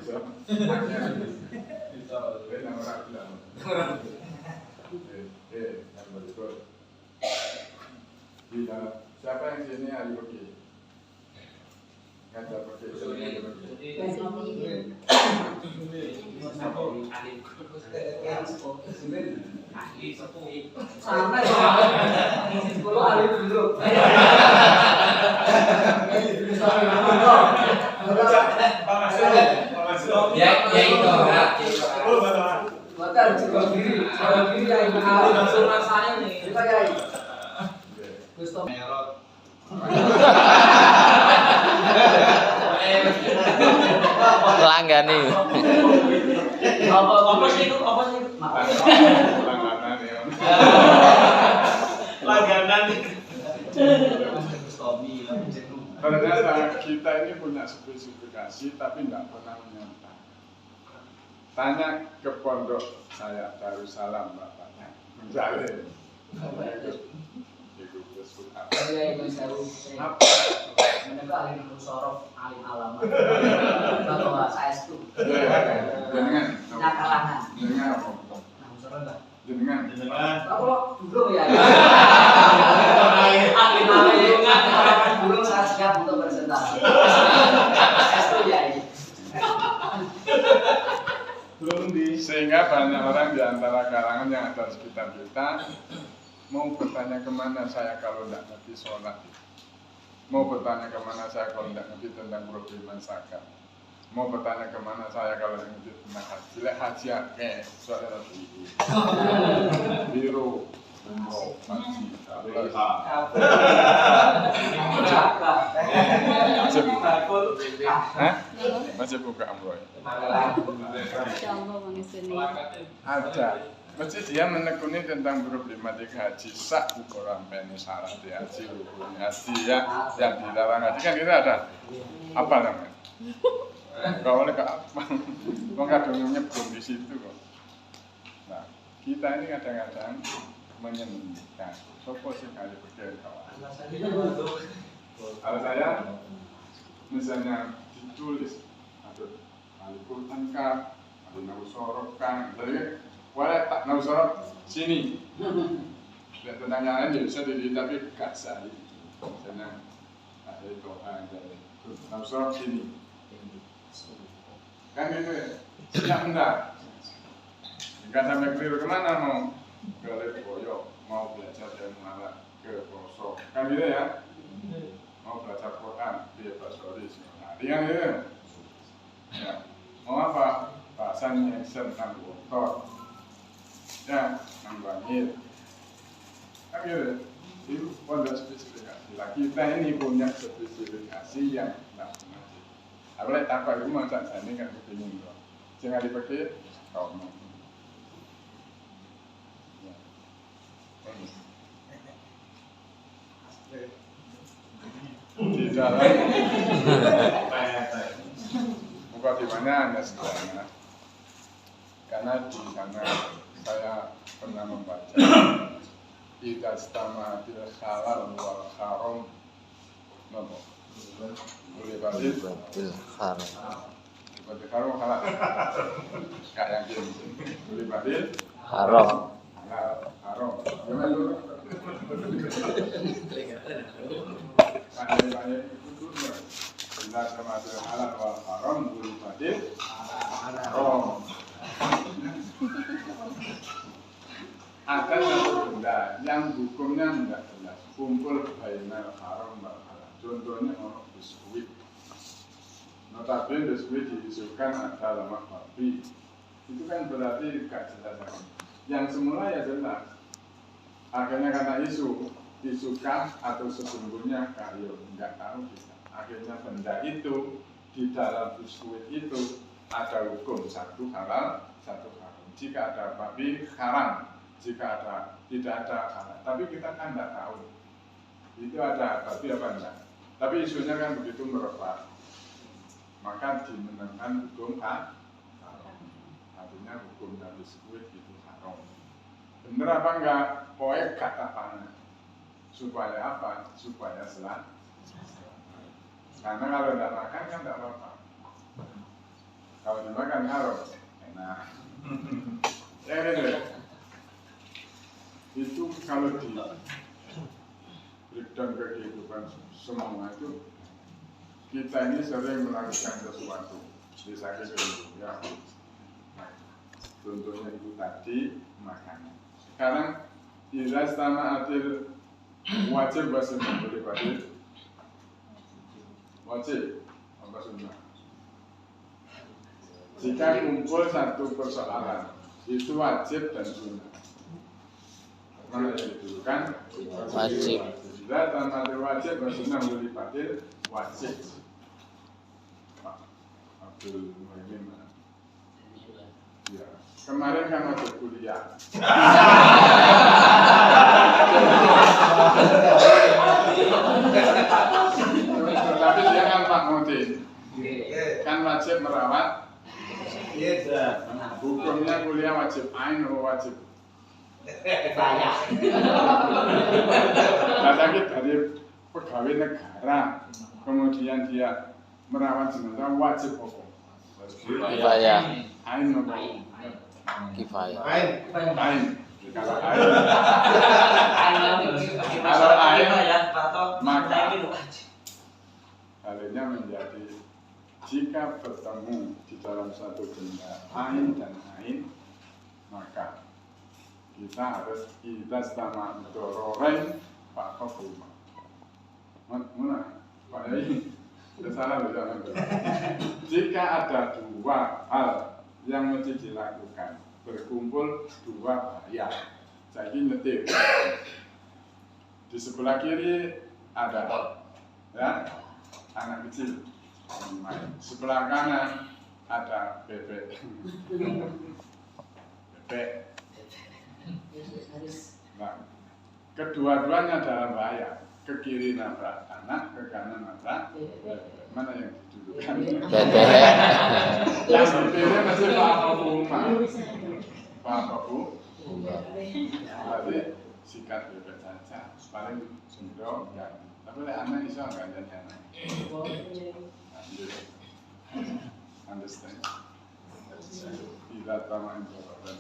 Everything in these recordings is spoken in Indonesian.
bisa. Akhirnya bisa. Yang orang bilang. Yang berikut. Bila siapa yang sini ahli pergi? Ngajar pergi. Ahli sepuh. Santai kalau ahli dulu. Ya itu. Maka jaga diri yang ahli langsung rasanya nih. Kita ya. Gusto Merot. Langgani. apa sih itu? Langganan ya. Langganan. Ternyata kita ini punya spesifikasi tapi tidak pernah menyatakan. Tanya ke pondok saya Darussalam bapaknya menjalin. Itu disebut apa? saya yang seru. Apa? Mereka ahli musyawarah, alim alamat. Kalau saya itu. Jenengan. Nakalangan. Jenengan apa? Nah, musyawarah. Jenengan. Aku burung ya. Ahli burung saya siap untuk presentasi. Saya itu ya. Sehingga banyak orang di antara kalangan yang ada di sekitar kita mau bertanya kemana saya kalau tidak ngerti sholat, mau bertanya kemana saya kalau tidak ngerti tentang problem zakat, mau bertanya kemana saya kalau tidak ngerti tentang haji. Lek haji akeh soalnya harus biru, umroh, haji, masih buka umroh. Ada. Mesti dia menekuni tentang problematika haji sak ukuran peni syarat haji, rukun haji ya, yang dilarang haji kan kita ada. Apa namanya? Kau oleh ke apa? Kau kadang nyebut di situ kok. Nah, kita ini kadang-kadang menyembunyikan. Sopo sih kali berkira kawan. Kalau saya, misalnya ditulis, ada Al-Quran tangkap, ada Nausorokan, tadi boleh tak Nausorot sini. Dan tentang yang lain bisa dilihat tapi gak sahih. Misalnya ada Tuhan dari Nausorot sini. Kan gitu ya? Siap enggak? Jika sampai keliru kemana mau? Ke Leboyo, mau belajar dari Malang ke Poso. Kan gitu ya? Mau belajar Quran di Basori. Nah, dengan itu. Ya. Mau apa? Bahasanya tentang motor. Ya, nambahir. Kan gitu. Itu pondok spesifikasi. Lah kita ini punya spesifikasi yang tidak pernah. Aku lihat takut itu macam ini kan kepingin loh. Jangan dipakai kau mau. Di jalan. Buka di mana Anda sebenarnya? Karena di sana saya pernah membaca idza stama bil halal wal haram nopo boleh balik bil haram halal kayak yang boleh balik haram haram gimana dulu banyak itu idza stama bil halal wal haram boleh balik haram. Ada satu benda yang hukumnya tidak jelas, kumpul bainal haram wal halal. Contohnya orang biskuit. Notabene biskuit diisukan ada lemak babi. Itu kan berarti tidak jelas lagi. Yang semula ya jelas. Akhirnya karena isukan atau sesungguhnya kayu tidak tahu kita. Akhirnya benda itu di dalam biskuit itu ada hukum satu halal, satu haram. Jika ada babi haram. Jika ada, tidak ada halal. Tapi kita kan tidak tahu itu ada babi apa enggak. Tapi isunya kan begitu merebak, maka dimenangkan hukum haram. Artinya hukum dari biskuit itu haram. Benar apa enggak? Pokoknya kata panah. Supaya apa? Supaya selamat. Karena kalau tidak makan kan tidak apa-apa. Kalau dimakan haram, enak. Ya gitu. Itu kalau di breakdown ke kehidupan semua itu kita ini sering melakukan sesuatu di saking dulu ya. Nah, contohnya itu tadi makanan. Sekarang jelas tanah adil wajib bahasa boleh badil wajib apa sunnah. Jika kumpul satu persoalan itu wajib dan sunnah. Mana yang dituduhkan? Wajib. Jika tanah adil wajib dan sunnah boleh badil wajib. Pak Abdul Muhyiddin. Ya. Kemarin kan waktu kuliah. Tapi dia kan Pak Mudin, kan wajib merawat. Hukumnya kuliah wajib ain atau wajib? Tapi dari pegawai negara, kemudian dia merawat jenazah wajib apa? Kifayah. Ain atau Kifayah. ain? Kalau ain, maka halnya menjadi jika bertemu di dalam satu benda ain dan ain, maka kita harus sama dororen Pak Kopuma. Mana? Pak Yai, sudah salah jangan. Jika ada dua hal yang mesti dilakukan, berkumpul dua bahaya. Saya ingin nyetir. Di sebelah kiri ada ya anak kecil main. Sebelah kanan ada bebek. Bebek. Nah, kedua-duanya dalam bahaya. Ke kiri nabrak anak, ke kanan nabrak bebek. Mana yang didudukkan? Bebek. Yang dipilih masih Pak Kopuma. Pak Kopuma. Berarti sikat bebek saja. Paling sendok ya. Tapi anak iso enggak jadi anak. Understand? Tidak taman dan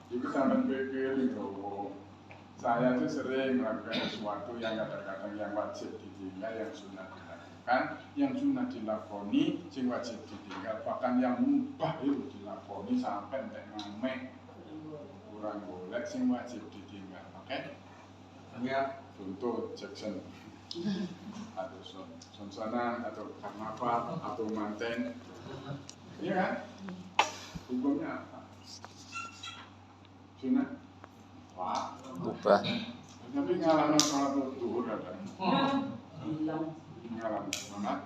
juga sampai pikir bahwa saya itu sering melakukan sesuatu yang kadang-kadang yang wajib ditinggal, yang sunnah dilakukan, yang sunnah dilakoni, yang wajib ditinggal, bahkan yang mubah itu dilakoni sampai ngamek kurang boleh, yang wajib ditinggal. Oke? Ya. Contoh Jackson atau sonsonan atau karnaval atau manten, iya kan? Hukumnya apa? Sunnah? Wah, Ubah. tapi ngalamin sholat zuhur ada? Ngalamin sholat?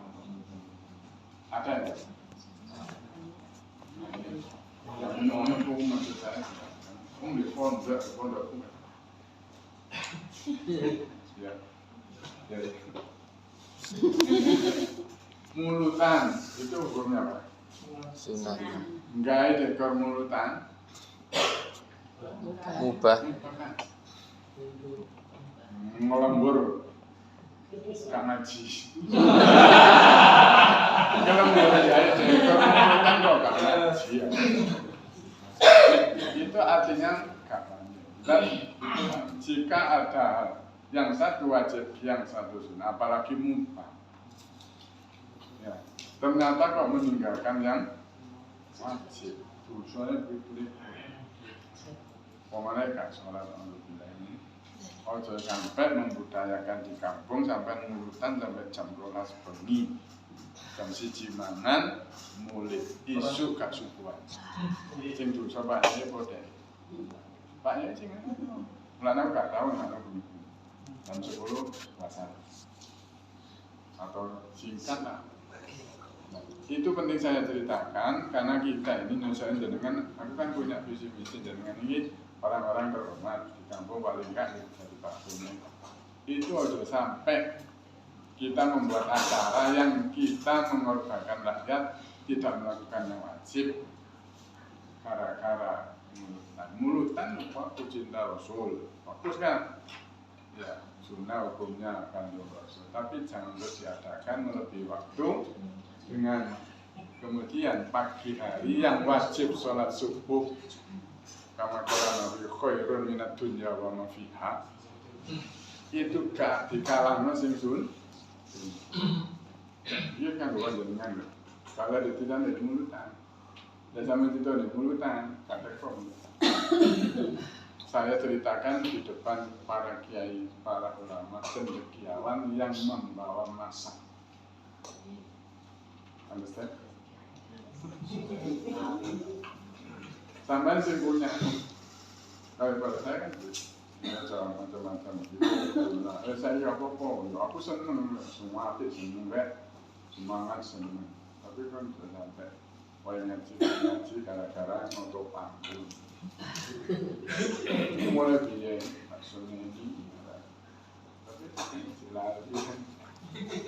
Ada ya? Yang ini hukum maksud saya, di pondok ya. Mulutan itu hukumnya apa? Sunnah. Enggak dekor mulutan. Mubah. Ngelembur gak ngaji. Ngelembur ya dekor mulutan kok gak ngaji ya. Itu artinya gak banyak. Dan jika ada yang satu wajib, yang satu sunnah, apalagi mubah, ya, ternyata kok meninggalkan yang wajib, dosanya begitu. Pokoknya gak sholat alhamdulillah ini, ojo sampai membudayakan di kampung sampai mulutan sampai jam 12 bengi, jam 1 mangan, mulai isu gak subuhan. Sing dosa Pak Yai podo. Pak Yai sing mulane gak tahu nggak tahu begitu. Jam 10 puasa atau singkat lah. Nah, itu penting saya ceritakan karena kita ini nyusahin jenengan. Aku kan punya visi misi jenengan ini orang-orang terhormat di kampung paling enggak jadi Pak Bumi. Itu aja sampai kita membuat acara yang kita mengorbankan rakyat, tidak melakukan yang wajib, gara-gara mulutan waktu cinta Rasul, fokus kan? Ya, sunnah hukumnya akan Rasul, tapi jangan terus diadakan melebihi waktu dengan kemudian pagi hari yang wajib sholat subuh kama qala Nabi khairun minad dunya wa ma fiha, itu gak dikalahno sing sun. Iya kan gua jenengan lho. Kalau ditidan di mulutan. Dan sama itu di mulutan, kata kok. Saya ceritakan di depan para kiai, para ulama, cendekiawan yang membawa masa. Understand? Sampai sih punya. Kalau pada saya kan, ya macam-macam gitu. Saya apa-apa, aku seneng, semua hati seneng, semangat seneng. Tapi kan sudah sampai, ngaji gara-gara untuk panggung. Mulai biaya maksudnya ini, tapi silari kan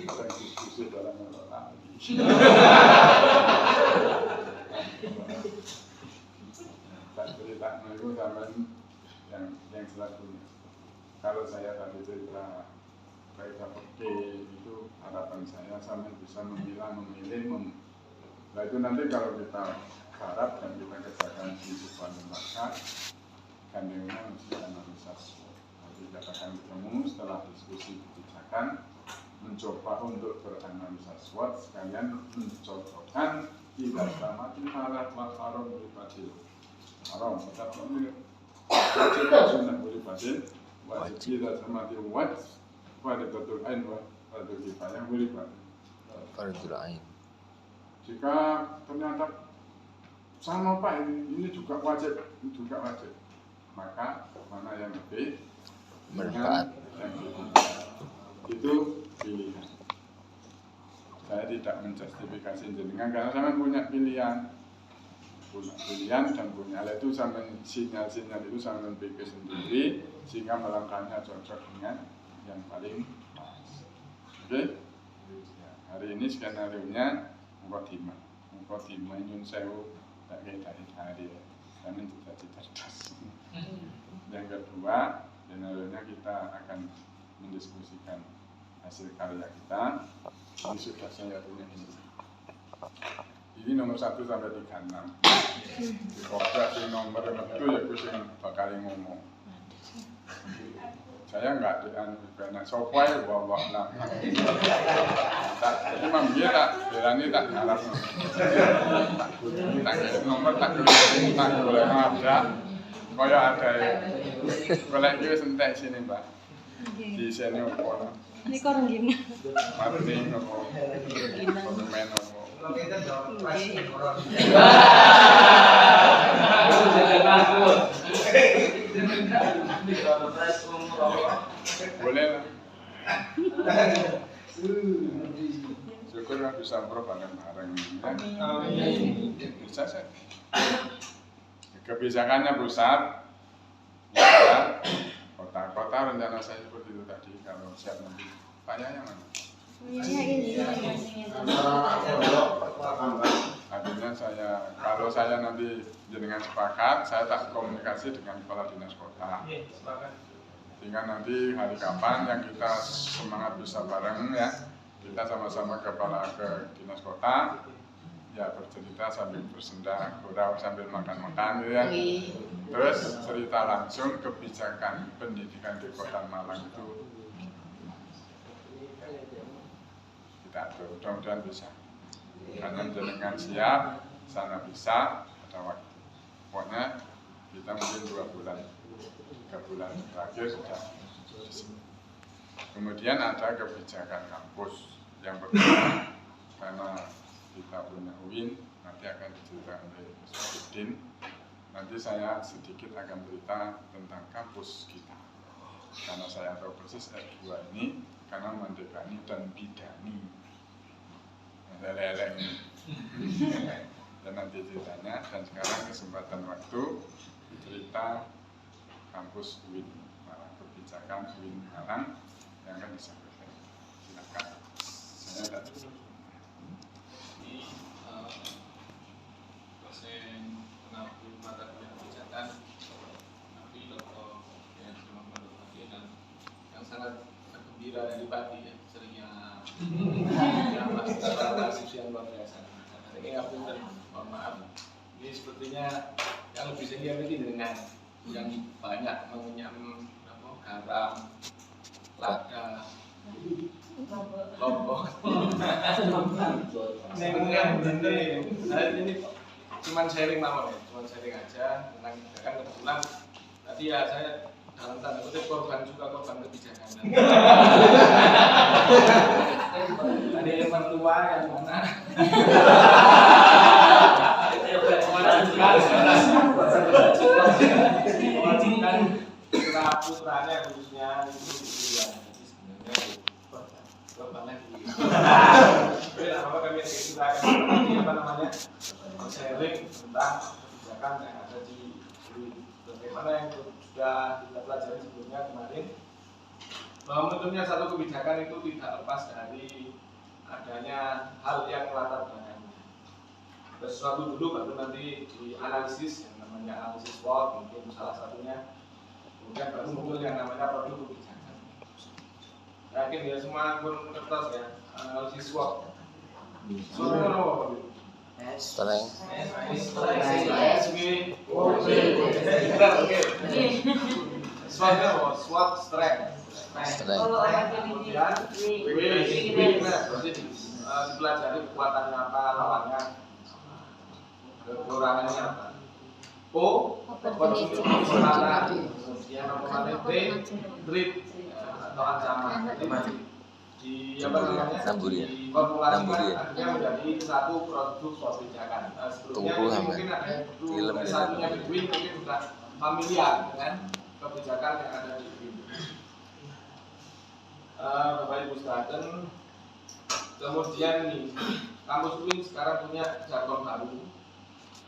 ada diskusi dalam lagi. Tak cerita itu zaman yang selalunya. Kalau saya tadi cerita kaidah fikih itu harapan saya sama bisa memilih. Nah itu nanti kalau kita garap dan kita kerjakan di depan lembaga, gandengnya mesti analisasi. Nanti katakan ketemu setelah diskusi kebijakan, mencoba untuk beranalisa SWOT, sekalian mencontohkan tidak sama di halat wal haram beribatil haram, tetap memilih wajib sunnah beribatil, wajib tidak sama di wajib betul ain, wajib kifayah beribatil. Fardul ain. Jika ternyata sama Pak ini juga wajib, maka mana yang lebih Bermanfaat. Itu pilihan. Saya tidak menjustifikasi jenengan karena saya punya pilihan dan punya itu sama sinyal-sinyal itu sama pikir sendiri sehingga melangkahnya cocok dengan yang paling pas. Oke? Ya, hari ini skenario-nya Muqaddimah nyun sewu tak kayak hari kami tidak cerdas. Yang kedua, skenario-nya kita akan mendiskusikan hasil karya kita. Ini sudah saya punya ini. Ini nomor 1 sampai 36. Di koperasi nomor itu ya kucing bakal ngomong. Saya enggak karena sopai bawa lah. Jadi mampu tak berani tak harap. Tak nomor tak boleh ada. Kaya ada boleh juga sentai sini Mbak. Di sini apa? Ini kok orang gimana? Marketing apa? Konsumen apa? Boleh lah. Syukur lah bisa bareng-bareng. Bisa sih. Kebijakannya pusat, ya, kota-kota rencana saya seperti itu tadi. Kalau siap nanti, Pak Yaya mana? Akhirnya kalau saya nanti jenengan sepakat, saya tak komunikasi dengan kepala dinas kota. Sehingga nanti hari kapan yang kita semangat bisa bareng ya, kita sama-sama ke dinas kota, ya bercerita sambil bersenda gurau sambil makan-makan gitu ya. Terus cerita langsung kebijakan pendidikan di Kota Malang itu kita atur, mudah-mudahan bisa. Karena jenengan siap, sana bisa, ada waktu. Pokoknya kita mungkin 2 bulan, 3 bulan terakhir sudah. Kemudian ada kebijakan kampus yang berbeda karena kita punya UIN, nanti akan diceritakan oleh Mas Udin. Nanti saya sedikit akan cerita tentang kampus kita. Karena saya tahu persis S2 ini karena mendekani dan bidani. Leleng dan nanti ceritanya, dan sekarang kesempatan waktu cerita kampus UIN Malang, kebijakan UIN Malang yang akan disampaikan. Silakan. Saya tidak dosen pengampu mata kuliah kebijakan Nabi Dr. yang Muhammad Dr. dan yang sangat gembira dari pagi ya seringnya yang masih luar Dewan Yayasan. Ini ngapunten, mohon maaf. Ini sepertinya yang lebih senior ini dengan yang banyak mengenyam garam, lada, lombok. Ini cuman sharing mawon ya, cuman sharing aja tentang kebijakan. Kebetulan tadi ya saya dalam tanda kutip korban kebijakan. Ada yang mertua yang mana? Mewajibkan putranya khususnya itu ya. Korban lagi. Tapi apa kami apa namanya? Sharing tentang kebijakan yang ada di bagaimana yang sudah kita pelajari sebelumnya kemarin, bahwa menentunya satu kebijakan itu tidak lepas dari adanya hal yang melatar belakangnya. Sesuatu dulu baru nanti dianalisis yang namanya analisis SWOT mungkin salah satunya, kemudian baru muncul yang namanya produk kebijakan. Yakin ya semua pun kertas ya analisis SWOT. SWOT apa? Strength. SWOT apa? SWOT strength. Kemudian weakness, berarti dipelajari kekuatannya apa, lawannya, kekurangannya apa. Opportunity, kemudian apa threat atau ancaman. Di apa namanya? Di formulasikan akhirnya menjadi satu produk kebijakan. Sebelumnya mungkin ada yang satunya di Win mungkin sudah familiar dengan kebijakan yang ada di Win. Bapak Ibu sekalian, kemudian nih kampus Win sekarang punya jargon baru.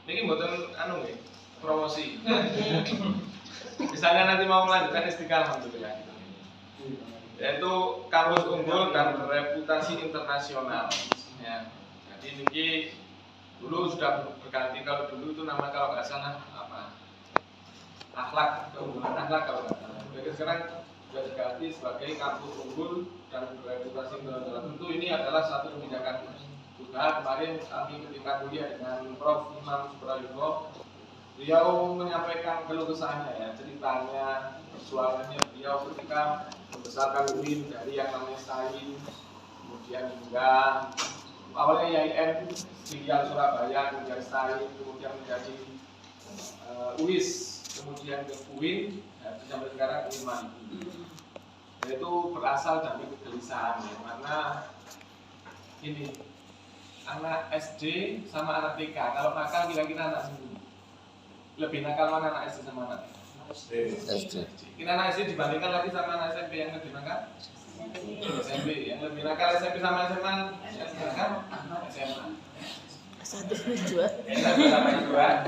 Ini buatan nih promosi. Misalnya nanti mau melanjutkan S3 alhamdulillah. Yaitu kampus unggul dan bereputasi internasional. Ya. Jadi ini dulu sudah berganti, kalau dulu itu nama kalau nggak salah apa? Akhlak, keunggulan akhlak kalau nggak salah. Jadi sekarang sudah diganti sebagai kampus unggul dan bereputasi internasional. Tentu ini adalah satu kebijakan juga. Kemarin kami ketika kuliah dengan Prof. Imam Suprayogo, beliau menyampaikan keluh kesahnya ya, ceritanya, perjuangannya beliau ketika membesarkan UIN dari yang namanya STAIN, kemudian hingga awalnya IAIN, filial Surabaya, kemudian STAIN, kemudian menjadi UIS, kemudian ke UIN, dan sampai sekarang UIN Mandiri. Itu berasal dari kegelisahan ya, karena ini anak SD sama anak TK, kalau nakal kira-kira anak sendiri. Lebih nakal mana anak SD sama anak TK? SD. Kita anak SD dibandingkan lagi sama anak SMP yang lebih nakal? SMP. Yang lebih nakal SMP sama SMA? Yang nakal? SMA. Satu dua. Satu sama dua.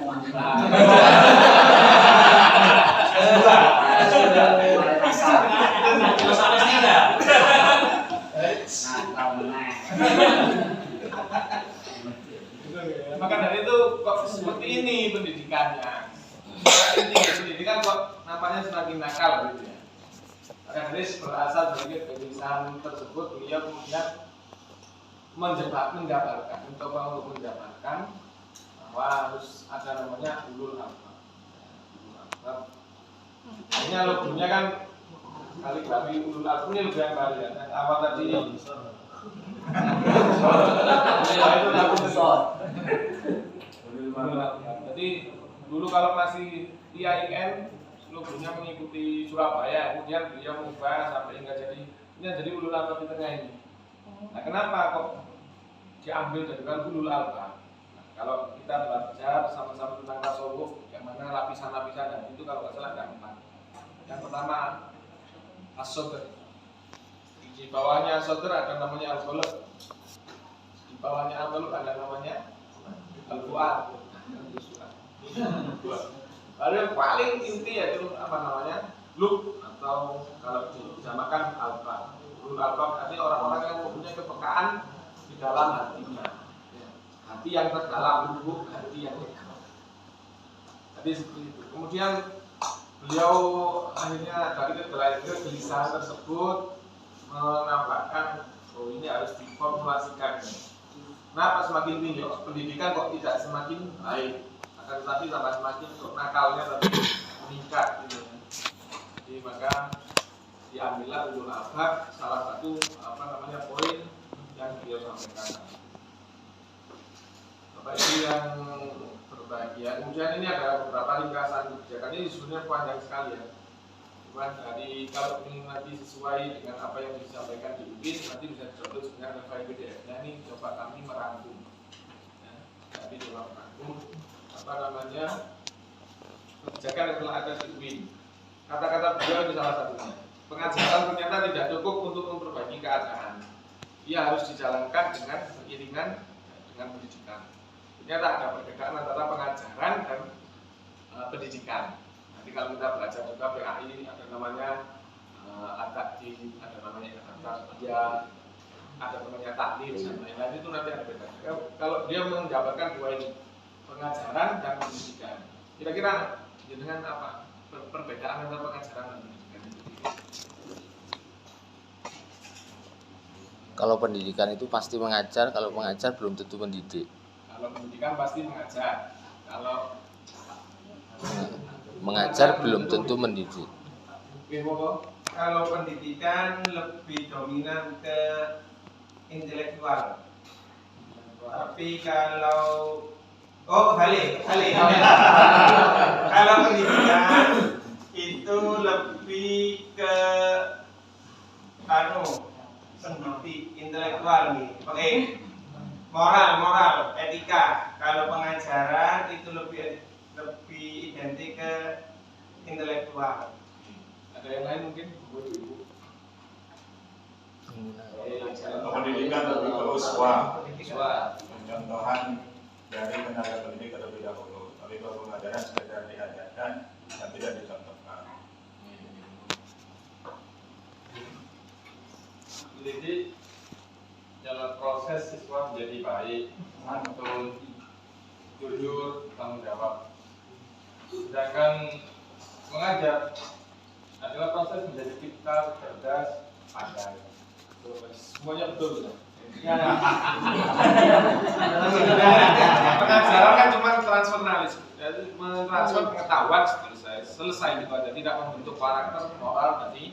Maka dari itu kok seperti ini pendidikannya. Pendidikan kok nampaknya semakin nakal gitu ya. Maka dari berasal dari kegelisahan tersebut, beliau kemudian menjabarkan, mencoba untuk menjabarkan bahwa harus ada namanya ulul albab. Ini logonya kan kaligrafi ulul albab, ini logo yang baru ya. Awal tadi itu aku besar. Jadi dulu kalau masih IAIN logonya mengikuti Surabaya, kemudian beliau mengubah sampai hingga jadi ulul albab di tengah ini. Nah, kenapa kok diambil dari ulul albab? Nah, kalau kita belajar sama-sama tentang tasawuf, yang mana lapisan-lapisan itu kalau nggak salah ada 4. Yang pertama as-sadr. Di bawahnya as-sadr ada namanya al-qalb. Di bawahnya al-qalb ada namanya al-fuad. Lalu yang paling inti yaitu apa namanya? Lub, atau kalau disamakan albab. Ulul albab artinya orang-orang yang mempunyai kepekaan di dalam hatinya. Hati yang terdalam, lubuk hati yang terdalam. Jadi seperti itu. Kemudian beliau akhirnya dari kegelisahan tersebut menambahkan, oh ini harus diformulasikan. Kenapa semakin tinggi? Pendidikan kok tidak semakin baik, akan tetapi tambah semakin nakalnya tapi meningkat gitu. Jadi maka diambillah ulul albab salah satu poin yang beliau sampaikan. Bapak Ibu yang berbahagia, kemudian ini ada beberapa ringkasan kebijakan, ini sebenarnya panjang sekali ya. Cuman dari kalau ingin nanti sesuai dengan apa yang disampaikan di UIN, nanti bisa dicoba sebenarnya file PDF-nya ini coba kami merangkum. Ya, tapi coba merangkum kebijakan yang telah ada di UIN. Kata-kata beliau ini salah satunya. Pengajaran ternyata tidak cukup untuk memperbaiki keadaan. Ia harus dijalankan dengan beriringan dengan pendidikan. Ternyata ada perbedaan antara pengajaran dan pendidikan. Nanti kalau kita belajar juga PAI ada namanya at-ta'dim, ada namanya at-tarbiyah, ada namanya taklim dan lain-lain, itu nanti ada beda. Kalau dia menjabarkan dua ini, pengajaran dan pendidikan. Kira-kira dengan apa perbedaan antara pengajaran dan pendidikan itu? Kalau pendidikan itu pasti mengajar, kalau mengajar belum tentu mendidik. Kalau pendidikan pasti mengajar, kalau mengajar belum tentu mendidik. Kalau pendidikan lebih dominan ke intelektual. Tapi kalau balik. Kalau pendidikan itu lebih ke pendidik intelektual nih. Oke. Moral, etika. Kalau pengajaran itu lebih identik ke intelektual. Ada yang lain mungkin, Bu? Pendidikan lebih ke uswah, contohan dari tenaga pendidik terlebih dahulu. Tapi kalau pengajaran sekedar diajarkan dan tidak dicontohkan. Jadi dalam proses siswa menjadi baik, santun, jujur, tanggung jawab. Sedangkan mengajar adalah proses menjadi pintar, cerdas, pandai. Semuanya betul. Pengajaran kan cuma transfernalis, jadi mentransfer pengetahuan selesai gitu aja, tidak membentuk karakter moral tadi.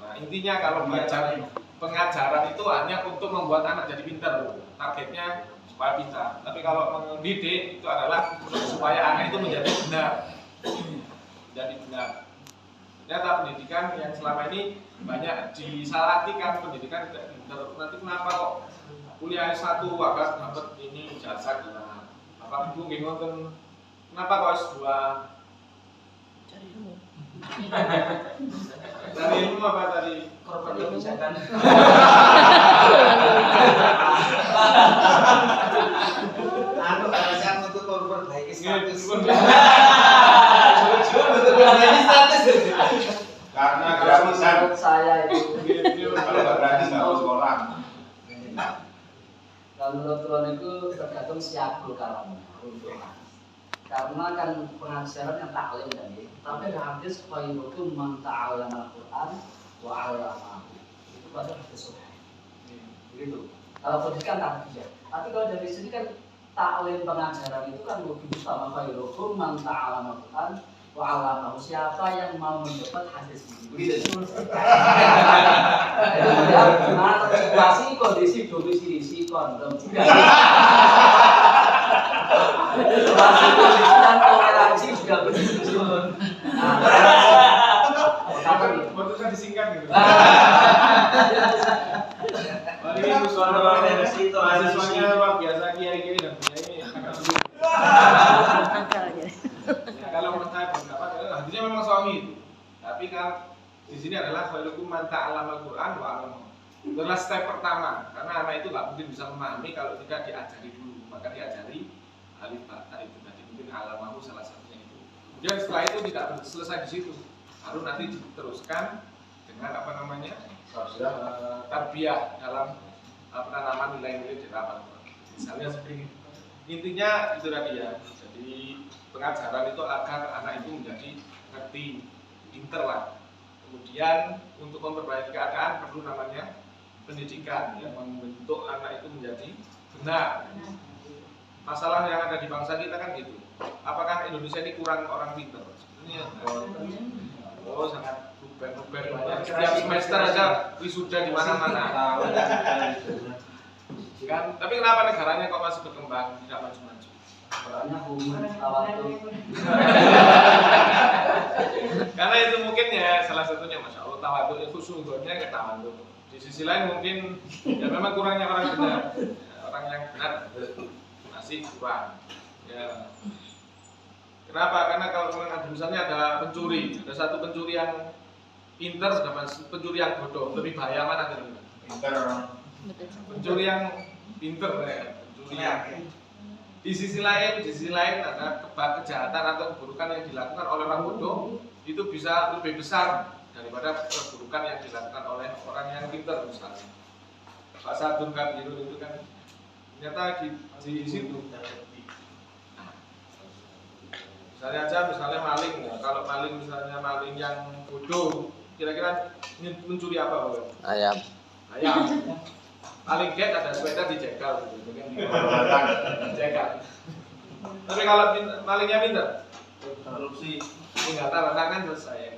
Nah, intinya kalau belajar pengajaran itu hanya untuk membuat anak jadi pintar, targetnya supaya pintar. Tapi kalau mendidik itu adalah supaya anak itu menjadi benar. Ternyata pendidikan yang selama ini banyak disalahartikan, pendidikan tidak pintar. Nanti kenapa kok kuliah S1 agak dapat ini jasa gila. Bapak Ibu bingung kenapa kok S2? Cari ilmu. Dari ilmu apa tadi? Korban kebijakan. Alasan untuk memperbaiki status. Karena gratisan, Saya itu. kalau nggak gratis nggak mau sekolah. Kalau menurut Tuhan itu tergantung siapul kalamnya. Karena kan pengajaran yang taklim tadi, tapi ada hadis khairukum man ta'allama al-Qur'an wa 'allamahu. Itu pada hadis sahih. Begitu. Kalau pendidikan tak bisa. Tapi kalau dari sini kan taklim pengajaran itu kan lebih utama khairukum man ta'allama al-Qur'an wa 'allamahu. Siapa yang mau mendapat hadis ini? Begitu. Itu ya, gimana situasi kondisi domisili kondom juga. Situasi kondisi dan toleransi juga begitu. Bentuknya disingkat gitu. Mari ini suara mahasiswanya luar biasa kiai dan kiai agak sulit. Angkat aja. Ya, kalau menurut saya pendapat hadisnya memang sahih. Tapi kan di sini adalah khairukum man ta'allama al-Qur'an wa 'allamahu. Itu adalah step pertama, karena anak itu nggak mungkin bisa memahami kalau tidak diajari dulu. Maka diajari alif bata itu tadi, mungkin alamahu salah satunya itu. Kemudian setelah itu tidak selesai di situ, baru nanti diteruskan dengan tarbiyah dalam penanaman nilai-nilai di dalam. Misalnya seperti intinya itu tadi ya. Jadi pengajaran itu agar anak itu menjadi ngerti, pinter lah. Kemudian untuk memperbaiki keadaan perlu namanya pendidikan yang membentuk anak itu menjadi Nah, masalah yang ada di bangsa kita kan gitu. Apakah Indonesia ini kurang orang pintar? Sebenarnya sangat bubar banyak. Setiap semester aja wisuda di mana-mana. Kan? Tapi kenapa negaranya kok masih berkembang, tidak maju-maju? Soalnya tawadhu. Karena itu mungkin ya salah satunya, masya Allah, tawadhu itu sungguhnya ke tawadhu. Di sisi lain mungkin ya memang kurangnya orang benar, orang yang benar masih kurang. Ya. Kenapa? Karena kalau misalnya ada pencuri, ada satu pencuri yang pintar, ada pencuri yang bodoh, lebih bahaya mana kira-kira? Pintar orang. Pencuri yang pintar ya, pencuri yang di sisi lain ada kejahatan atau keburukan yang dilakukan oleh orang bodoh itu bisa lebih besar daripada keburukan yang dilakukan oleh orang yang pintar misalnya. Pak Sadun Kabirun itu kan ternyata di situ. Misalnya maling, ya. Kalau maling misalnya maling yang bodoh, kira-kira mencuri apa Pak? Ayam. Paling get ada sepeda dijegal gitu kan. Dijegal. Tapi kalau malingnya pintar, korupsi, tinggal tanda tangan selesai.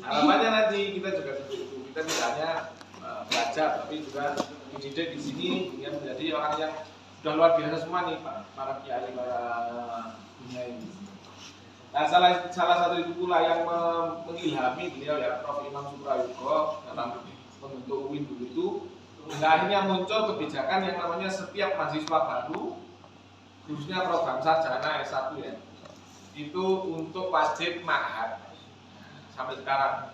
Harapannya nanti kita juga seperti itu. Kita tidak hanya belajar, tapi juga dididik di sini dengan menjadi orang yang sudah luar biasa semua nih Pak, para kiai, para dunia ini. Nah, salah satu itu pula yang mengilhami beliau ya Prof. Imam Suprayogo dalam membentuk UIN itu, hingga akhirnya muncul kebijakan yang namanya setiap mahasiswa baru, khususnya program sarjana S1 ya, itu untuk wajib ma'had sampai sekarang.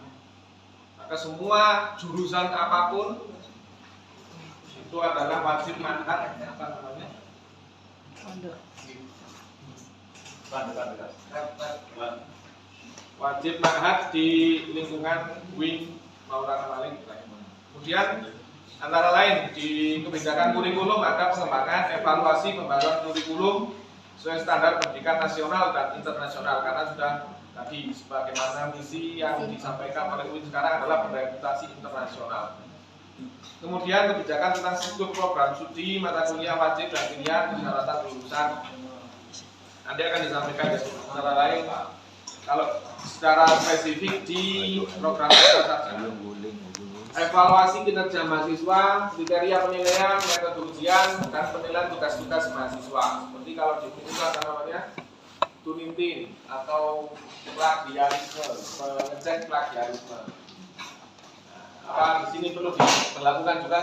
Maka semua jurusan apapun itu adalah wajib ma'had, apa namanya? Wajib ma'had di lingkungan UIN Maulana Malik. Kemudian antara lain di kebijakan kurikulum ada pengembangan evaluasi pembaruan kurikulum sesuai standar pendidikan nasional dan internasional, karena sudah tadi sebagaimana misi yang disampaikan oleh UIN sekarang adalah bereputasi internasional. Kemudian kebijakan tentang struktur program studi, mata kuliah wajib dan pilihan, persyaratan lulusan. Nanti akan disampaikan antara lain kalau secara spesifik di program sarjana. Evaluasi kinerja mahasiswa, kriteria penilaian, metode ujian, dan penilaian tugas-tugas mahasiswa. Seperti kalau di sini itu ada namanya tunintin atau plagiarisme, mengecek plagiarisme. Apa di sini perlu dilakukan juga?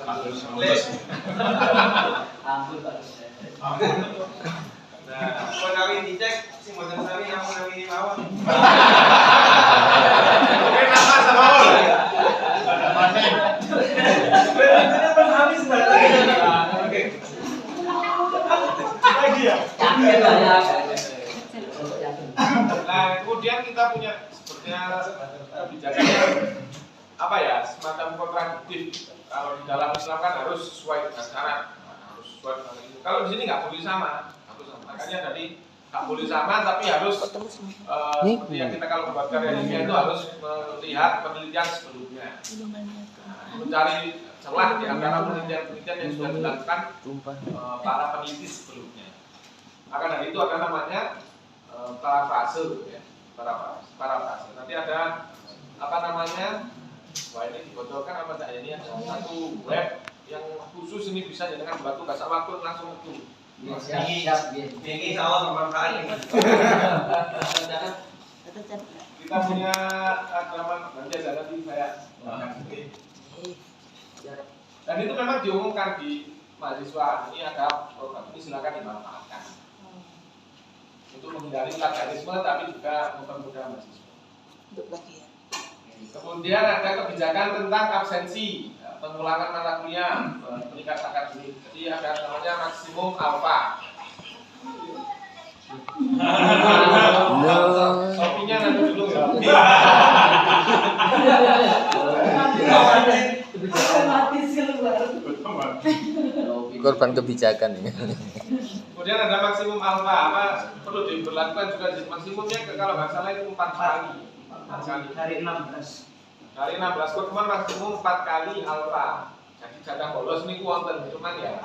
Terus setuju. Nah, Kami dicek si model sari yang mau ini lawan. oke, nama sama Habis oke. Lagi ya. Yakin lah ya. Nah, kemudian kita punya sepertinya kebijakannya apa ya, semacam kontradiktif. Kalau di dalam Islam kan harus sesuai dengan syarat, harus sesuai dengan itu. Kalau di sini nggak boleh sama, makanya tadi nggak boleh sama, tapi harus seperti yang kita kalau membuat karya ilmiah itu harus melihat penelitian sebelumnya, mencari celah di antara penelitian yang sudah dilakukan para peneliti sebelumnya. Maka dari itu ada namanya parafrase, ya, parafrase. Nanti ada apa namanya? Wah, ini dibocorkan apa enggak? Ini ada satu web yang khusus ini bisa dengan batu bahasa waktu langsung itu. Siap. Ini salah bermanfaat. Kita punya rekaman nanti ada nanti saya. Dan itu memang diumumkan di mahasiswa, ini ada program ini, silakan dimanfaatkan untuk menghindari plagiarisme tapi juga mempermudah mahasiswa. Untuk plagiat. Kemudian ada kebijakan tentang absensi, pengulangan mata kuliah, peningkat akademik. Jadi ada namanya maksimum alfa. Sopinya nanti dulu ya. Korban kebijakan ini. Kemudian ada maksimum alfa, apa perlu diberlakukan juga di maksimumnya kalau nggak salah itu 4 kali. Hari 16. Hari 16 pertemuan maksimum 4 kali alfa. Jadi jatah bolos ini wonten, cuman ya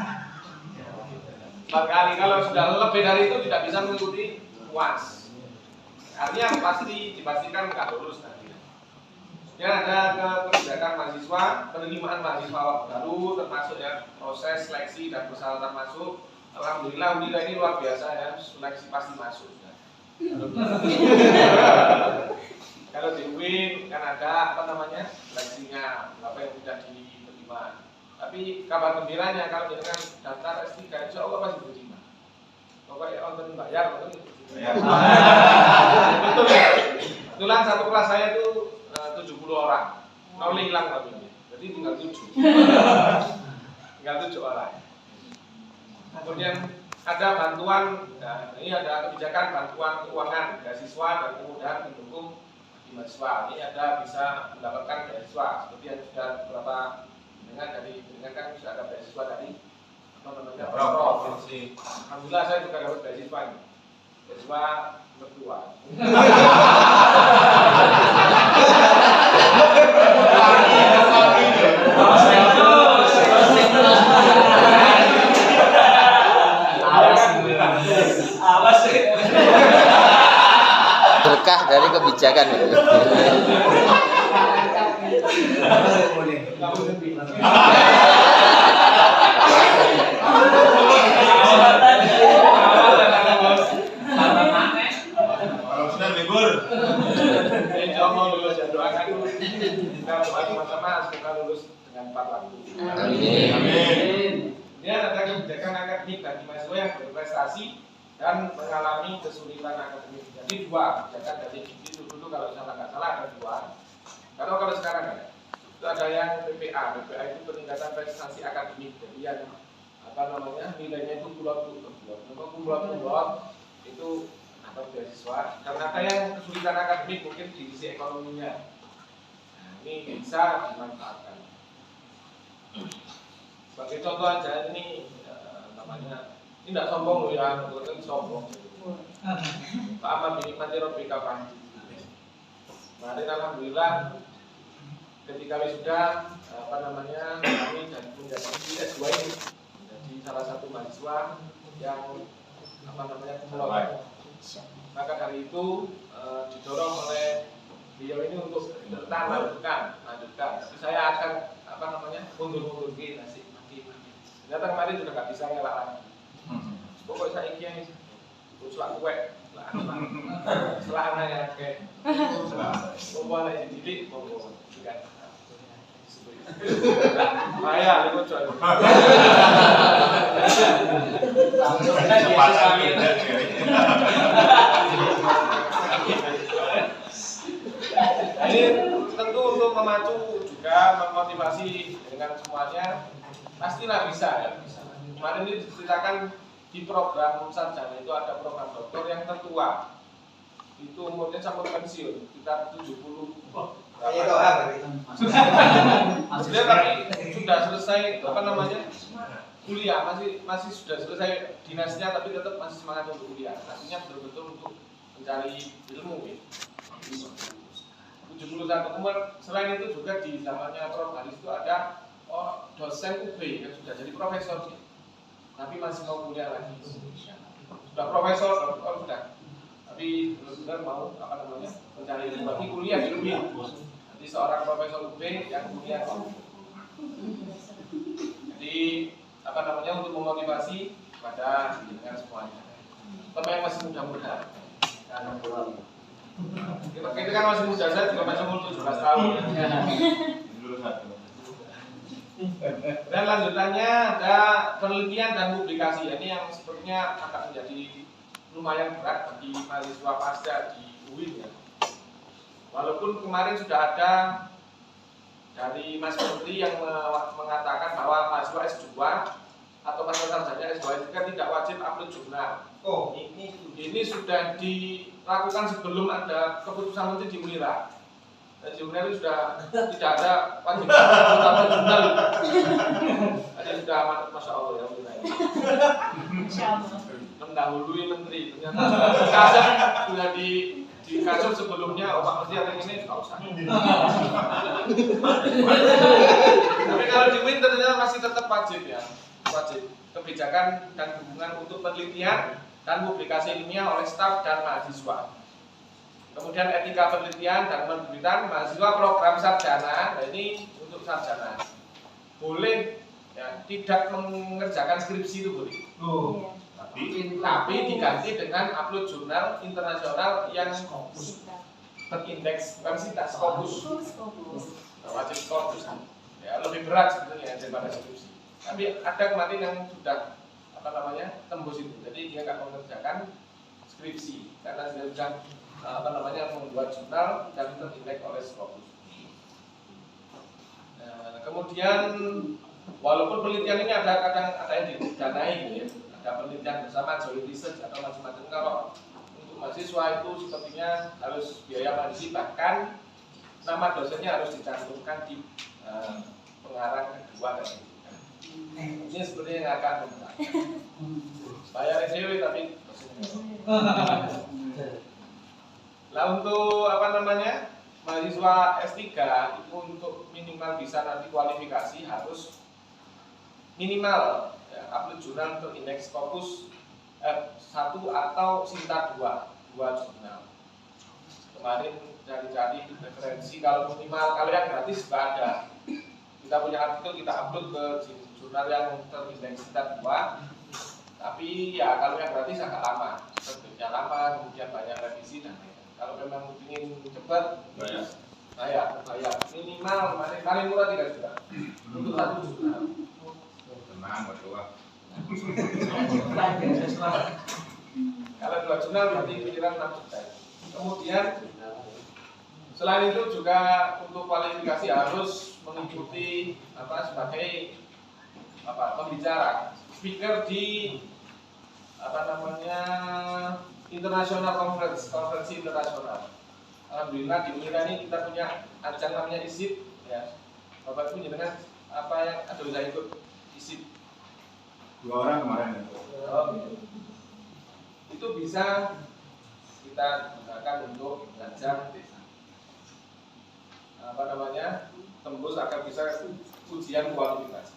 4 kali. Kalau sudah lebih dari itu tidak bisa mengikuti UAS. Artinya pasti dipastikan nggak lulus nanti. Ya, ada kebijakan mahasiswa, penerimaan mahasiswa baru, termasuk ya proses seleksi dan persyaratan masuk. Alhamdulillah ini luar biasa ya, seleksi pasti masuk. Ya. Kalau di UIN kan ada seleksinya, berapa yang tidak diterima. Tapi kabar gembiranya kalau dengan daftar S3 insya Allah pasti diterima. Pokoknya untuk bayar, betul. Kebetulan satu kelas saya itu 70 orang, nol hilang tapi jadi tinggal 7. Tinggal 7 orang. Kemudian ada bantuan, nah, ini ada kebijakan bantuan keuangan beasiswa dan kemudahan mendukung mahasiswa. Ini ada bisa mendapatkan beasiswa seperti yang sudah beberapa dengar kan sudah ada beasiswa dari provinsi. Alhamdulillah saya juga dapat beasiswa ini. Beasiswa berdua. Berkah dari kebijakan itu. Kalau sudah libur, Mau lulus ya doakan dulu. Kita doa sama-sama semoga lulus dengan tepat waktu. Amin. amin. Ini ada kebijakan akademik bagi mahasiswa yang berprestasi dan mengalami kesulitan akademik. Jadi 2 kebijakan dari itu dulu kalau nggak salah ada 2. Kalau sekarang ada. Itu ada yang PPA. PPA itu peningkatan prestasi akademik. Jadi yang nilainya itu kumulot itu atau beasiswa. Karena ada yang kesulitan akademik mungkin di sisi ekonominya. Nah, ini bisa dimanfaatkan. Sebagai contoh aja ini ini tidak sombong loh ya, bukan sombong. Pak Ahmad dinikmati Rabbika Fahdi. Kemarin alhamdulillah ketika wisuda kami dan menjadi S2 ini menjadi salah satu mahasiswa yang kumulot. Maka dari itu didorong oleh beliau ini untuk lanjutkan. Tapi saya akan mundur nanti. Ternyata kemarin sudah nggak bisa ngelak lagi. Pokoknya saya ingin usulak kue, setelah anaknya kayak, mau anak jadi mau bukan. Maya, lu coy. Ini tentu untuk memacu juga memotivasi dengan semuanya pastilah bisa ya. Kemarin ini diceritakan di program sarjana itu ada program dokter yang tertua itu umurnya sampai pensiun sekitar 70. Maksudnya tapi sudah selesai kuliah masih sudah selesai dinasnya tapi tetap masih semangat untuk kuliah. Artinya betul-betul untuk mencari ilmu ya. 71 umur. Selain itu juga di zamannya Prof Haris itu ada dosen UB yang sudah jadi profesor sih. Tapi masih mau kuliah lagi. Sudah profesor, sudah. Tapi benar-benar mau mencari ilmu lagi kuliah di UIN. Jadi seorang profesor UB yang kuliah. Jadi untuk memotivasi pada dengan semuanya. Terutama yang masih muda-muda. Kita kan masih muda, saya juga masih umur 17 tahun. Dan lanjutannya ada penelitian dan publikasi. Ini yang sepertinya akan menjadi lumayan berat bagi mahasiswa pasca di UIN ya. Walaupun kemarin sudah ada dari Mas Menteri yang mengatakan bahwa mahasiswa S2 atau mahasiswa sarjana S2 juga tidak wajib upload jurnal. Oh, ini sudah dilakukan sebelum ada keputusan Menteri di Unira. Dan di Unira sudah tidak ada wajib upload jurnal. Ada sudah masya Allah ya Unira ini. Mendahului Menteri ternyata sudah di kasus sebelumnya Pak Mesti ada ini nggak usah. Tapi kalau di Win ternyata masih tetap wajib ya, wajib kebijakan dan dukungan untuk penelitian dan publikasi ilmiah oleh staf dan mahasiswa. Kemudian etika penelitian dan penerbitan mahasiswa program sarjana, nah ini untuk sarjana boleh ya, tidak mengerjakan skripsi itu boleh. Tapi diganti dengan upload jurnal internasional yang terindeks, bukan Scopus, wajib Scopus. Ya, lebih berat sebetulnya daripada skripsi. Tapi ada kemarin yang sudah tembus itu, jadi dia nggak mengerjakan skripsi karena dia sudah membuat jurnal dan terindeks oleh Scopus. Nah, kemudian walaupun penelitian ini ada yang didanai, gitu ya. Ada penelitian bersama joint research atau macam-macam. Kalau untuk mahasiswa itu sepertinya harus biaya mandiri, bahkan nama dosennya harus dicantumkan di pengarang kedua dan ketiga. Ini sepertinya yang akan memberat. Bayar dewe tapi dosennya. Lah untuk mahasiswa S3 itu untuk minimal bisa nanti kualifikasi harus minimal ya, upload jurnal untuk indeks Scopus 1 atau Sinta 2 jurnal. Kemarin cari-cari referensi kalau minimal, kalau yang gratis juga ada. Kita punya artikel kita upload ke jurnal yang terindeks Sinta 2. Tapi ya kalau yang gratis agak lama, terbitnya lama, kemudian banyak revisi dan lain-lain. Kalau memang ingin cepat, bayar minimal paling murah 3 juta untuk 1 jurnal. Tenang, berdua. Kalau 2 jurnal berarti pikiran 6 juta. Kemudian selain itu juga untuk kualifikasi harus mengikuti sebagai pembicara, speaker di internasional konferensi internasional. Alhamdulillah di Unira ini kita punya ajang namanya ISIP ya. Bapak Ibu dengan apa yang ada bisa ikut ISIP 2 orang kemarin itu. Itu bisa kita gunakan untuk belajar tembus agar bisa ujian kualifikasi.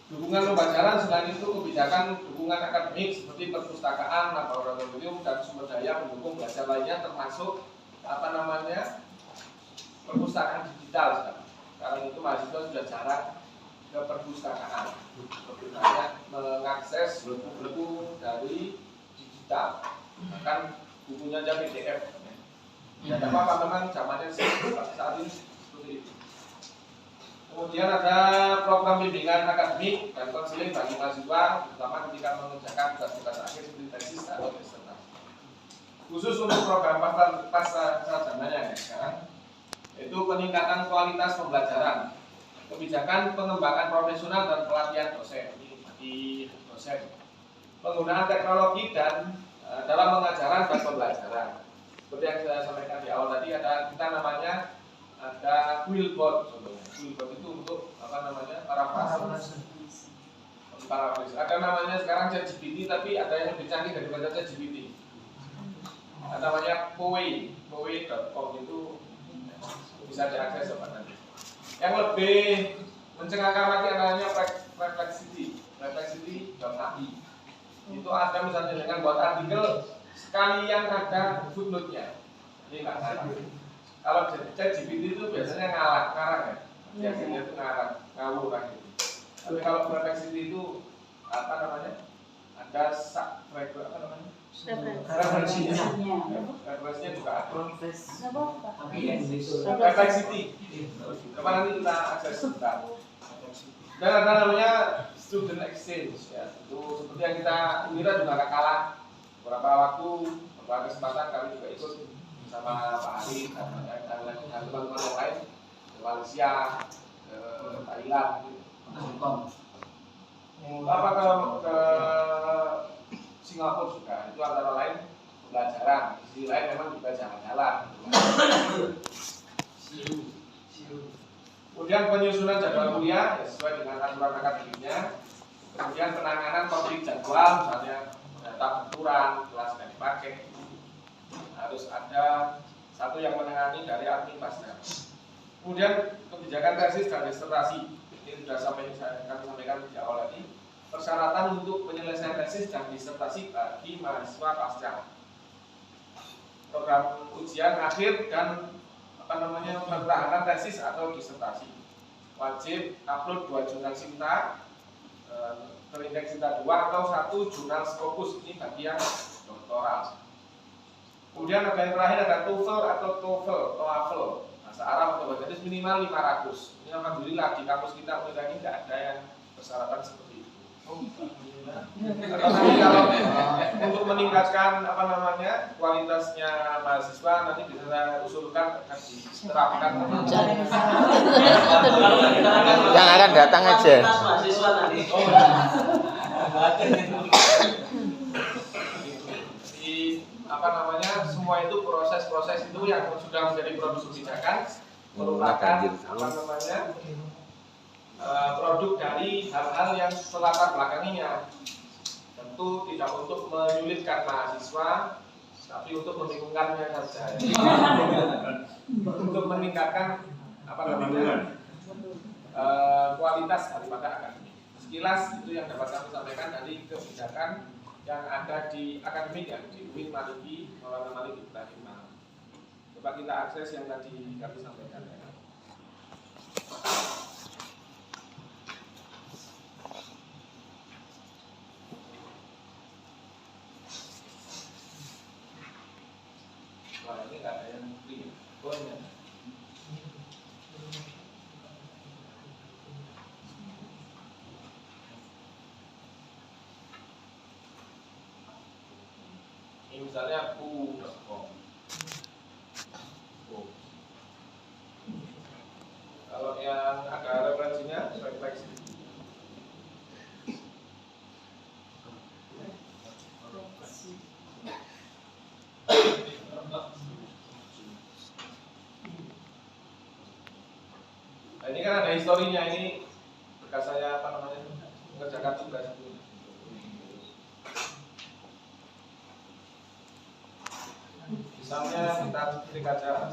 Dukungan pembelajaran selain itu kebijakan dukungan akademik seperti perpustakaan, laboratorium dan sumber daya mendukung belajar lainnya termasuk perpustakaan digital. Sekarang itu mahasiswa sudah jarang ke perpustakaan, lebih banyak mengakses buku-buku dari digital, bahkan bukunya aja PDF. Ya, apa teman zamannya saat ini seperti itu. Kemudian ada program bimbingan akademik dan konseling bagi mahasiswa, terutama ketika mengerjakan tugas-tugas akhir seperti tesis atau disertasi. Khusus untuk program pasca sarjananya sekarang, yaitu peningkatan kualitas pembelajaran, kebijakan pengembangan profesional dan pelatihan dosen. Ini bagi dosen. Penggunaan teknologi dan dalam pengajaran dan pembelajaran. Seperti yang saya sampaikan di awal tadi, ada kita namanya ada Quillbot contohnya. Quillbot itu untuk paraphrase. Ada namanya sekarang ChatGPT, tapi ada yang lebih canggih daripada ChatGPT. Ada namanya Poe.com itu bisa diakses nanti. Yang lebih mencengangkan lagi namanya Reflexity.ai. Itu ada misalnya dengan buat artikel sekalian ada footnote-nya. Ini nggak salah. Kalau ChatGPT itu biasanya ngarang ya. Biasanya itu ngawur kan gitu. Tapi kalau Reflexity itu ada referensinya juga ada. Reflexity. Kapan nanti kita akses sebentar. Dan ada namanya student exchange ya. Itu seperti yang kita Unira juga nggak kalah. Beberapa waktu, beberapa kesempatan kami juga ikut sama Pak Ali dan teman-teman yang lain ke Malaysia, ke Thailand, ke Singapura juga. Itu antara lain pembelajaran. Di sisi lain memang juga jalan-jalan. Kemudian penyusunan jadwal kuliah ya, sesuai dengan aturan akademiknya. Kemudian penanganan konflik jadwal, misalnya data benturan, kelas nggak dipakai. harus ada satu yang menangani dari admin pasca. Kemudian kebijakan tesis dan disertasi ini sudah kami sampaikan sejak awal tadi. Persyaratan untuk penyelesaian tesis dan disertasi bagi mahasiswa pasca. Program ujian akhir dan pertahanan tesis atau disertasi. Wajib upload 2 jurnal Sinta, terindeks Sinta 2 atau 1 jurnal Scopus ini bagi yang doktoral. Kemudian ada yang terakhir ada TOEFL atau TOEFL, bahasa Arab atau bahasa Inggris minimal 500. Ini alhamdulillah di kampus kita ini tidak ada yang persyaratan seperti itu. Atau nanti kalau untuk meningkatkan kualitasnya mahasiswa nanti bisa saya usulkan akan diterapkan. Yang akan datang aja. Mahasiswa tadi. Semua itu proses-proses itu yang sudah menjadi produk kebijakan merupakan produk dari hal-hal yang selatar belakanginya. Tentu tidak untuk menyulitkan mahasiswa, tapi untuk membingungkannya saja. Untuk meningkatkan kualitas daripada akademik. Sekilas itu yang dapat kami sampaikan dari kebijakan yang ada di akademik ya, di UIN Maliki, Maulana Malik Ibrahim. Coba kita akses yang tadi kami sampaikan ya. Wah, ini nggak ada yang free. Boleh. Ini misalnya kalau yang ada referensinya refleksi. Nah, ini kan ada historinya, ini bekas saya mengerjakan tugas itu. Misalnya kita klik aja.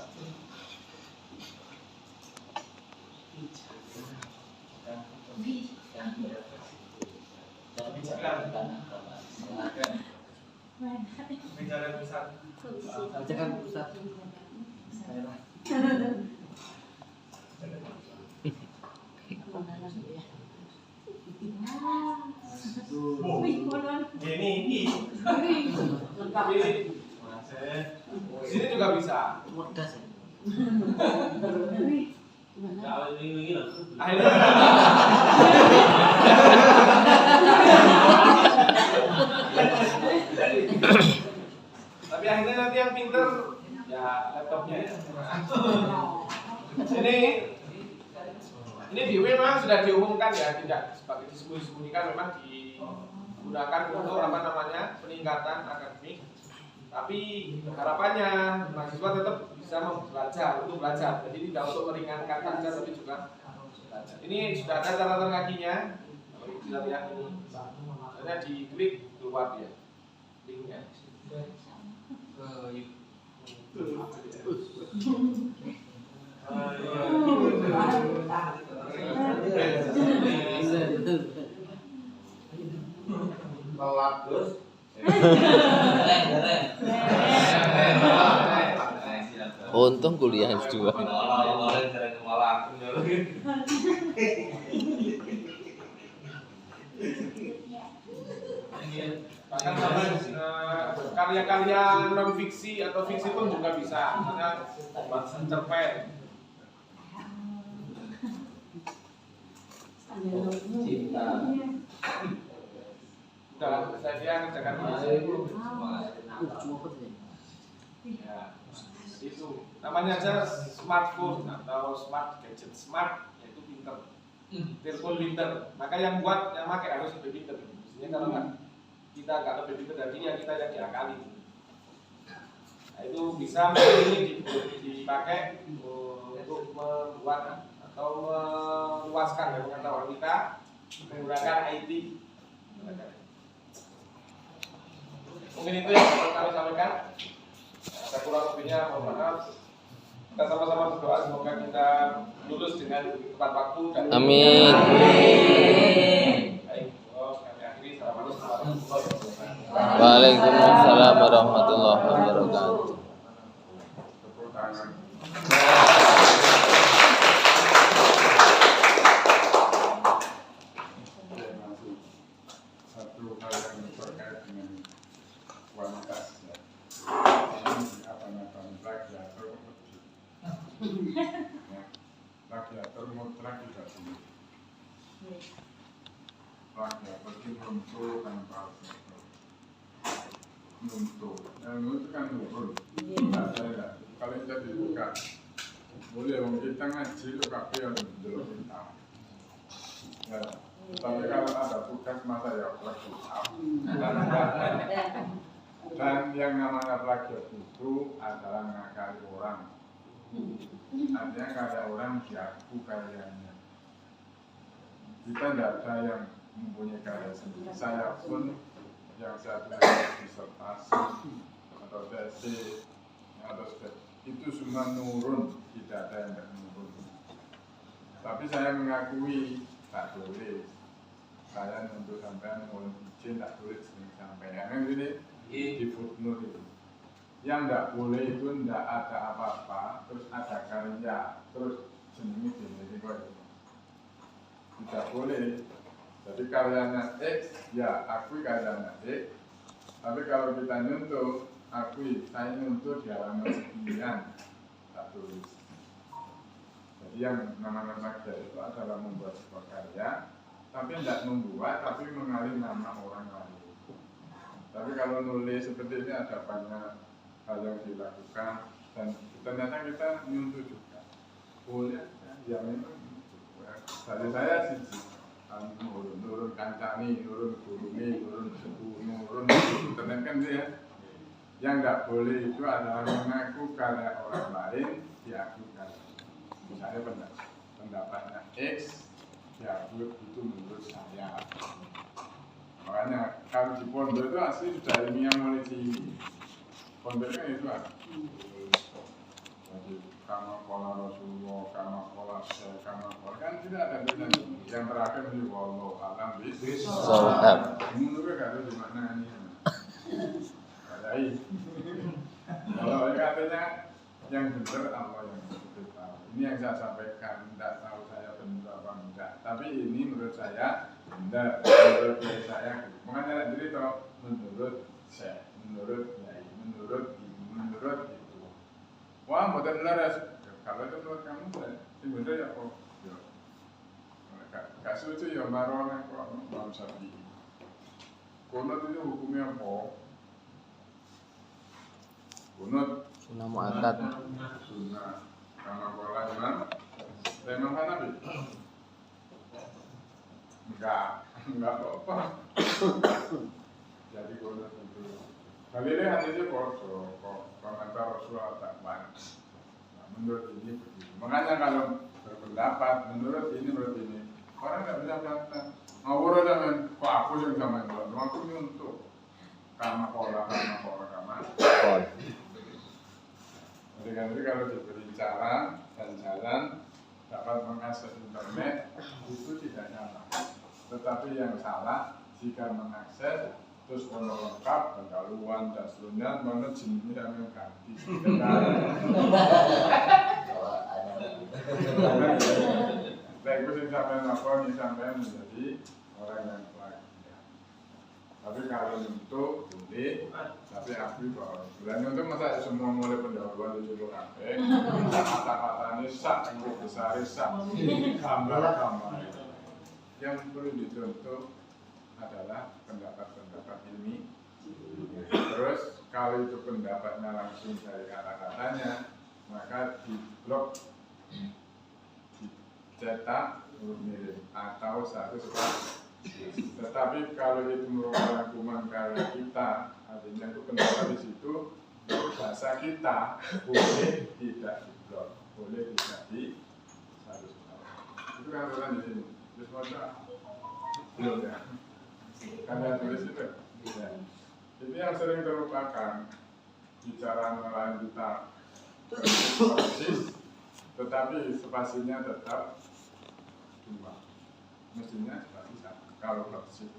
Bicara pusat. Jangan pusat. Ini. Sini juga bisa. Mudah sih. Tapi akhirnya nanti yang pinter ya laptopnya ya. Ini di UI memang sudah diumumkan ya, tidak sebagai disembunyikan, memang digunakan untuk peningkatan akademik. Tapi harapannya mahasiswa tetap bisa untuk belajar. Jadi tidak untuk meringankan saja, tapi juga belajar. Ini sudah ada catatan kakinya. Kalau kita lihat ini, hanya diklik keluar dia linknya. Untung kuliah S2. Bahkan karya-karya non fiksi atau fiksi pun juga bisa, misalnya cerpen. Udah, saya kerjakan ya, itu namanya aja smartphone atau smart gadget. Smart yaitu pinter, telepon pinter. Maka yang buat, yang pakai harus lebih pinter. Maksudnya kalau kita nggak lebih pinter dari dia, kita yang diakali. Nah, itu bisa ini dipakai untuk membuat atau meluaskan pengetahuan kita menggunakan IT. Mungkin itu yang kami sampaikan. Saya kurang lebihnya mohon maaf. Kita sama-sama berdoa semoga kita lulus dengan tepat waktu dan Amin. baik. Kami akhiri. Assalamualaikum warahmatullahi wabarakatuh. Waalaikumsalam warahmatullahi wabarakatuh. Tepuk tangan. Oke, masuk satu hal yang terkait dengan kualitas ya. Ini apa plagiator mutlak. Ya, plagiator mutlak tidak boleh. Plagiator itu menentu tanpa menentu. Yang itu kan turun. Nah, saya kalau kita dibuka boleh orang kita ngaji itu kafe yang belum kita. Ya, tapi kalau ada tugas masa ya plagiat. Dan yang namanya plagiat itu adalah ngakali orang. Artinya kada orang diaku karyanya. Kita tidak ada yang mempunyai karya sendiri. Saya pun yang saya tulis disertasi atau tesis atau itu semua nurun, tidak ada yang tidak nurun. Tapi saya mengakui tak tulis. Saya untuk sampai mohon izin tak tulis sampai yang ini di footnote itu. Yang tidak boleh itu tidak ada apa-apa, terus ada karya, terus jenenge ini kok. Tidak boleh. Jadi karyanya X, ya akui karyanya X. Tapi kalau kita nyuntuk, akui saya nyuntuk di halaman sekian, tak tulis. Jadi yang namanya plagiat itu adalah membuat sebuah karya, tapi tidak membuat, tapi mengalih nama orang lain. Tapi kalau nulis seperti ini ada banyak hal yang dilakukan dan ternyata kita nyuntuk juga. Boleh, ya memang. Dari saya sih, nurun kancani, nurun guruni, nurun suku, nurun internet kan dia. Yang nggak boleh itu adalah mengaku karya orang lain diakukan. Misalnya pendapatnya X, diakui itu menurut saya. Makanya kalau di pondok itu asli sudah ilmiah mulai tinggi. Pondoknya itu jadi kama kola Rasulullah, kama kola Syekh, kama kola kan tidak ada tulisan. Yang terakhir ini wallahu alam Shawab. menurut kata di mana ini? Kadai. Kalau katanya yang benar Allah yang betul tahu. Ini yang saya sampaikan, tidak tahu saya benar apa enggak. Tapi ini menurut saya benar, menurut saya. Makanya jadi kalau menurut saya, menurut Yai, menurut itu. Wah, betul laras. Kalau itu menurut kamu, ini benar ya kok. Kasus itu ya marah kok Imam Syafi'i. Kunut itu hukumnya apa? Kunut Sunnah muakkad. sunnah. Karena pola Imam Hanafi. Enggak apa-apa. Jadi kunut itu. Kali ini hadisnya kok komentar Rasulullah tak banyak. Nah, menurut ini begitu. Makanya kalau berpendapat menurut ini orang nggak bisa bantah. Ngawur aja men, kok aku yang sama yang belum, aku nyuntuk. Karena pola. Jadi kalau diberi cara dan jalan dapat mengakses internet itu tidak salah. Tetapi yang salah jika mengakses terus lengkap, pendahuluan dan seterusnya, mana jenisnya yang ganti. Baik, itu yang sampai lapor, ini sampai menjadi orang yang plagiat. Tapi kalau untuk boleh, tapi akui bahwa bulan untuk masa semua mulai pendahuluan di seluruh kafe, kata-katanya sak, besar sak, gambar-gambar. Yang perlu dicontoh adalah pendapat-pendapat ilmi. Terus kalau itu pendapatnya langsung dari kata-katanya, maka di blog cetak mirip atau satu seperti. Tetapi kalau itu merupakan rangkuman karya kita, artinya itu pendapat di situ bahasa kita boleh tidak di blog, boleh tidak di satu seperti. Itu kan aturan di sini. Terus mana? Belum ya. Karena tulis itu. Ya. Ini yang sering terlupakan. bicara melanjutkan persis, tetapi spasinya tetap 2. Mestinya spasi 1. Kalau persis,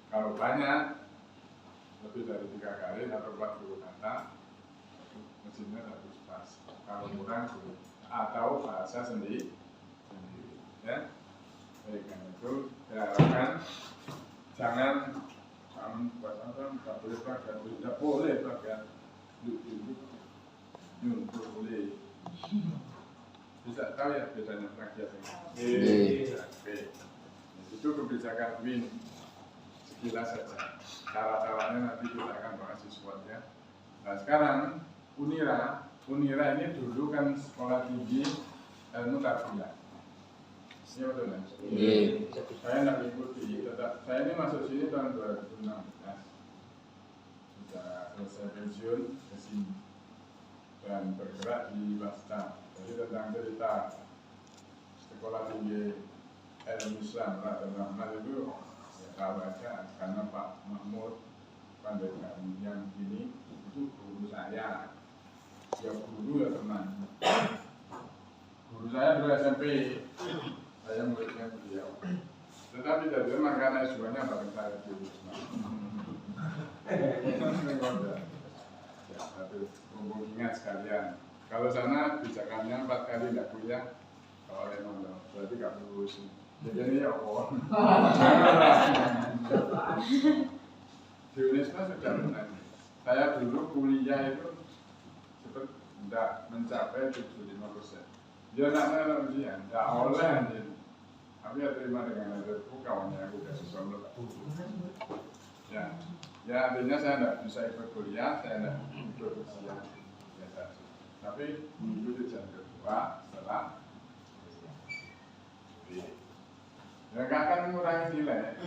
kalau banyak lebih dari 3 kali atau 40 kata, mestinya 1 spasi. Kalau kurang atau bahasa sendiri, ya. Baik, karena itu saya harapkan jangan nggak boleh pakai, tidak boleh pakai nyuntur boleh. Bisa tahu ya bedanya plagiat ini? Oke. Itu kebijakan WIN sekilas saja. Cara-caranya nanti kita akan bahas sesuatunya. Nah sekarang Unira ini dulu kan sekolah tinggi ilmu tarbiyah. Iya betul kan? Saya tidak ikuti, tetap saya ini masuk sini tahun 2016. Sudah selesai pensiun ke sini dan bergerak di Basta. Jadi tentang cerita sekolah tinggi ilmu Islam Raden Rahmat itu ya tahu aja karena Pak Mahmud Pandeglang yang ini itu guru saya. Ya guru ya teman. Guru saya dulu SMP. Saya muridnya beliau. Tetapi dari memang karena S2-nya bareng saya di Wisma. Ya, tapi mumpung ingat sekalian. Kalau sana bijakannya 4 kali tidak kuliah, kalau oleh Mondo, berarti nggak lulus. Jadi ini ya Allah. Di Unisma sudah benar. Saya dulu kuliah itu seperti tidak mencapai 75%. Dia nak ujian, tidak oleh. Tapi ya terima dengan ada kawannya aku kasih soal ya, artinya saya tidak bisa ikut kuliah, saya tidak ikut ujian biasa. Tapi mengikuti ujian kedua setelah ya nggak akan mengurangi nilai,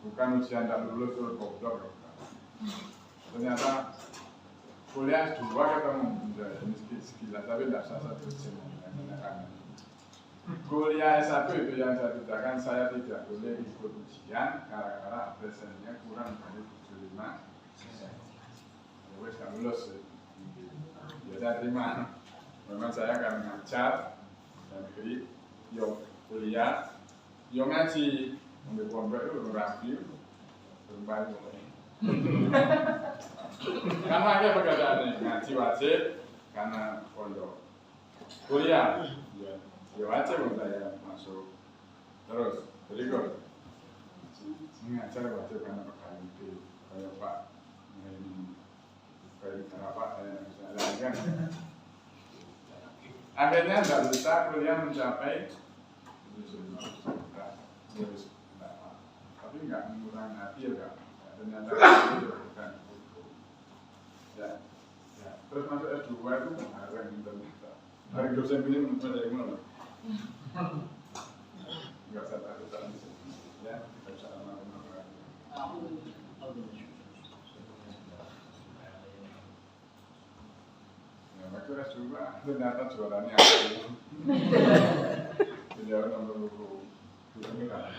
bukan ujian tidak lulus terus goblok. Ternyata kuliah 2 ketemu ini sekilas, tapi tidak sah satu ujian yang menekan. Kuliah S1 itu yang saya bedakan, saya tidak boleh ikut ujian karena presennya kurang dari 75%. Ya wes nggak lulus. Ya saya terima. Memang saya akan ngajar dan negeri, yo kuliah, yo ngaji, ambil pondok itu rapi, berbaik pokoknya. Karena ada pekerjaan ngaji wajib karena pondok. Kuliah, ya wajib saya masuk. Terus berikut mengajar wajib karena perkara itu. Kayak Pak kayak Pak saya bisa lakukan. Akhirnya tidak bisa kuliah mencapai tapi nggak mengurangi hati ya, ternyata itu bukan ya. Terus masuk S2 itu bareng ternyata. Hari dosen pilih dari mana? Enggak usah takut ya, kita bisa sama-sama. Ya, waktu S2 ternyata jualannya aku. Beliau nomor buku ini kan,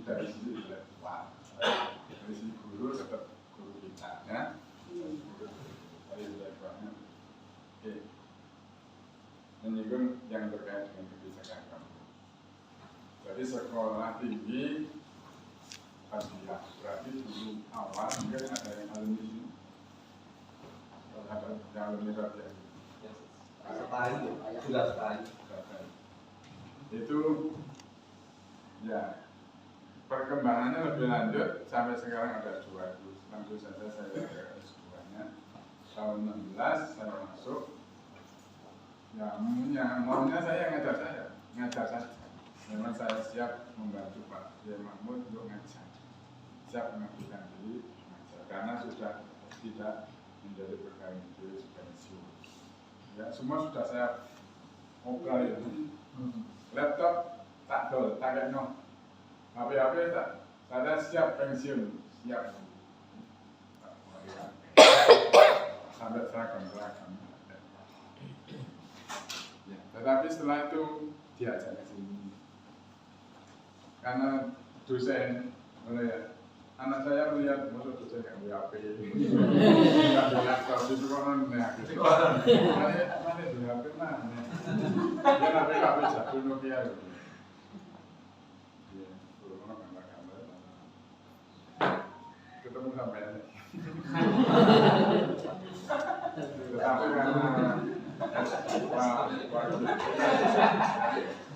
dari sini tidak kuat. Dari sini guru tetap guru kita, ya. Dari tidak kuatnya. Oke. Ini pun yang terkait dengan kebijakan kamu. Jadi sekolah tinggi tarbiyah, berarti dulu awal mungkin ada yang alumni ini, ada yang alumni tarbiyah. Sudah sekali. Itu ya perkembangannya lebih lanjut sampai sekarang ada 2 itu. Tentu saja saya ke S2-nya tahun 16 saya masuk. Ya, maunya saya ngajar saja. Memang saya siap membantu Pak Kiai Mahmud untuk ngajar, siap mengabdikan diri mengajar karena sudah tidak menjadi pegawai negeri pensiun. Ya, semua sudah saya obrol itu. Laptop tak dol, tak kenal. HP tak, saya siap pensiun, siap. Sampai seragam. Ya, tetapi setelah itu diajak ke sini karena dosen oleh anak saya melihat musuh saya nggak punya HP, nggak punya laptop itu kan gitu. Mana punya HP mana? Dia HP jadul Nokia gitu. Iya, belum gambar-gambar. Ketemu sampai ini. Tapi karena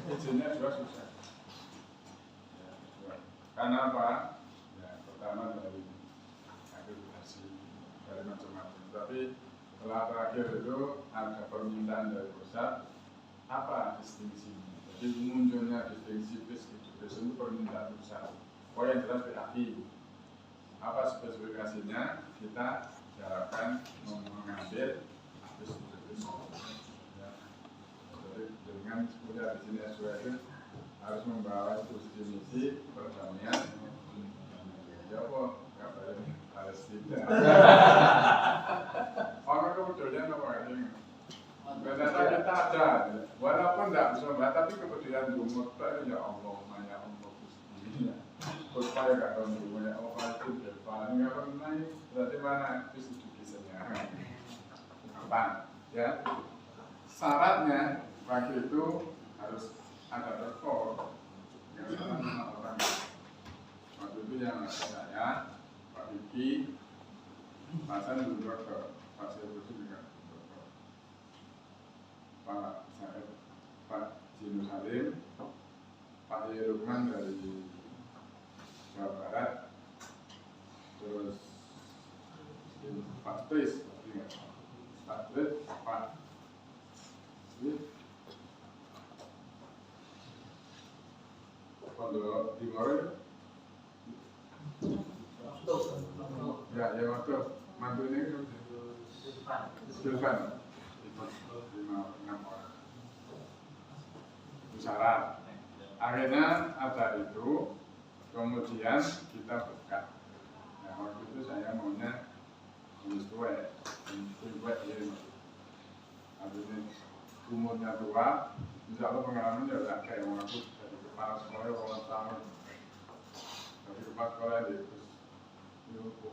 izinnya juga susah. Karena apa? Ya, pertama dari akreditasi dari macam-macam. Tapi setelah terakhir itu ada permintaan dari pusat apa distingsinya. Jadi munculnya distingsi PIS itu permintaan pusat. Oh yang jelas PAI. Apa spesifikasinya? Kita diharapkan mengambil PIS ya. Jadi dengan kuliah di sini S2 itu harus membawa visi misi perdamaian. Ya kok kabar Palestina. Orang kemudian apa ini? Ternyata kita ada, walaupun tidak bisa mbak, tapi kemudian umur ya Allah, ya Allah Gusti. Supaya gak tahu ya Allah itu depan, nggak pernah berarti mana visi misinya? Apa? Ya. Syaratnya waktu itu harus ada rekor yang sama orang. Waktu itu yang saya, Pak Diki, Pak Hasan dulu dokter, Pak Syed juga dokter, Pak Syed, Pak Jinu Salim, Pak Yerukman dari Jawa Barat, terus Pak Tris, Pak Tris, Pak Pondok Timur ya waktu mantu ini Silvan 5-6 orang itu syarat. Akhirnya ada itu, kemudian kita buka. Nah waktu itu saya maunya tulis kue ini habis ini umurnya tua, insya Allah pengalaman ya udah kayak orang aku dari kepala sekolah orang tahun dari kepala sekolah di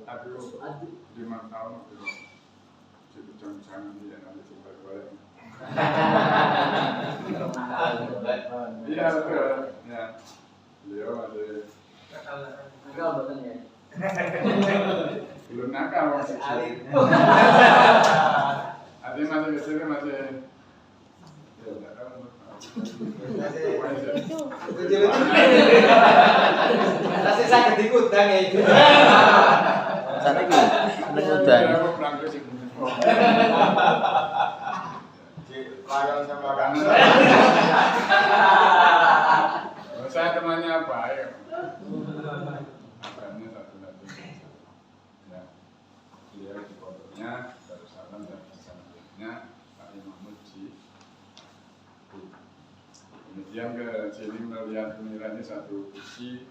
aduh 5 tahun waktu itu jadi jangan dia nanti coba balik. Iya betul ya, beliau ada Nakal betul ya. belum nakal masih alim. Ada masih kecil masih Masih sakit di kudang ya itu. Sana iki nang udan. Saya temannya apa ya? Abangnya satu lagi. Ya, beliau di pondoknya Darussalam dan selanjutnya Pak Imam Muji. Kemudian ke sini melihat nilainya satu visi,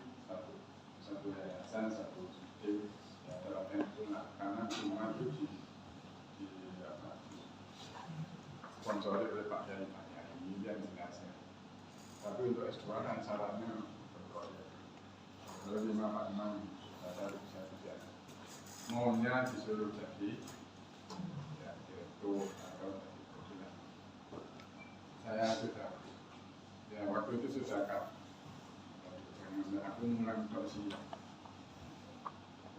satu yayasan, satu tim, ya dalamnya itu karena cuma itu di sponsori oleh Pak Yai ini yang jelasnya. Tapi untuk S2 kan syaratnya berproyek. Kalau 5 Pak Imam saya bisa tidak maunya disuruh jadi ya direktur atau saya sudah ya waktu itu sudah kap aku mulai produksi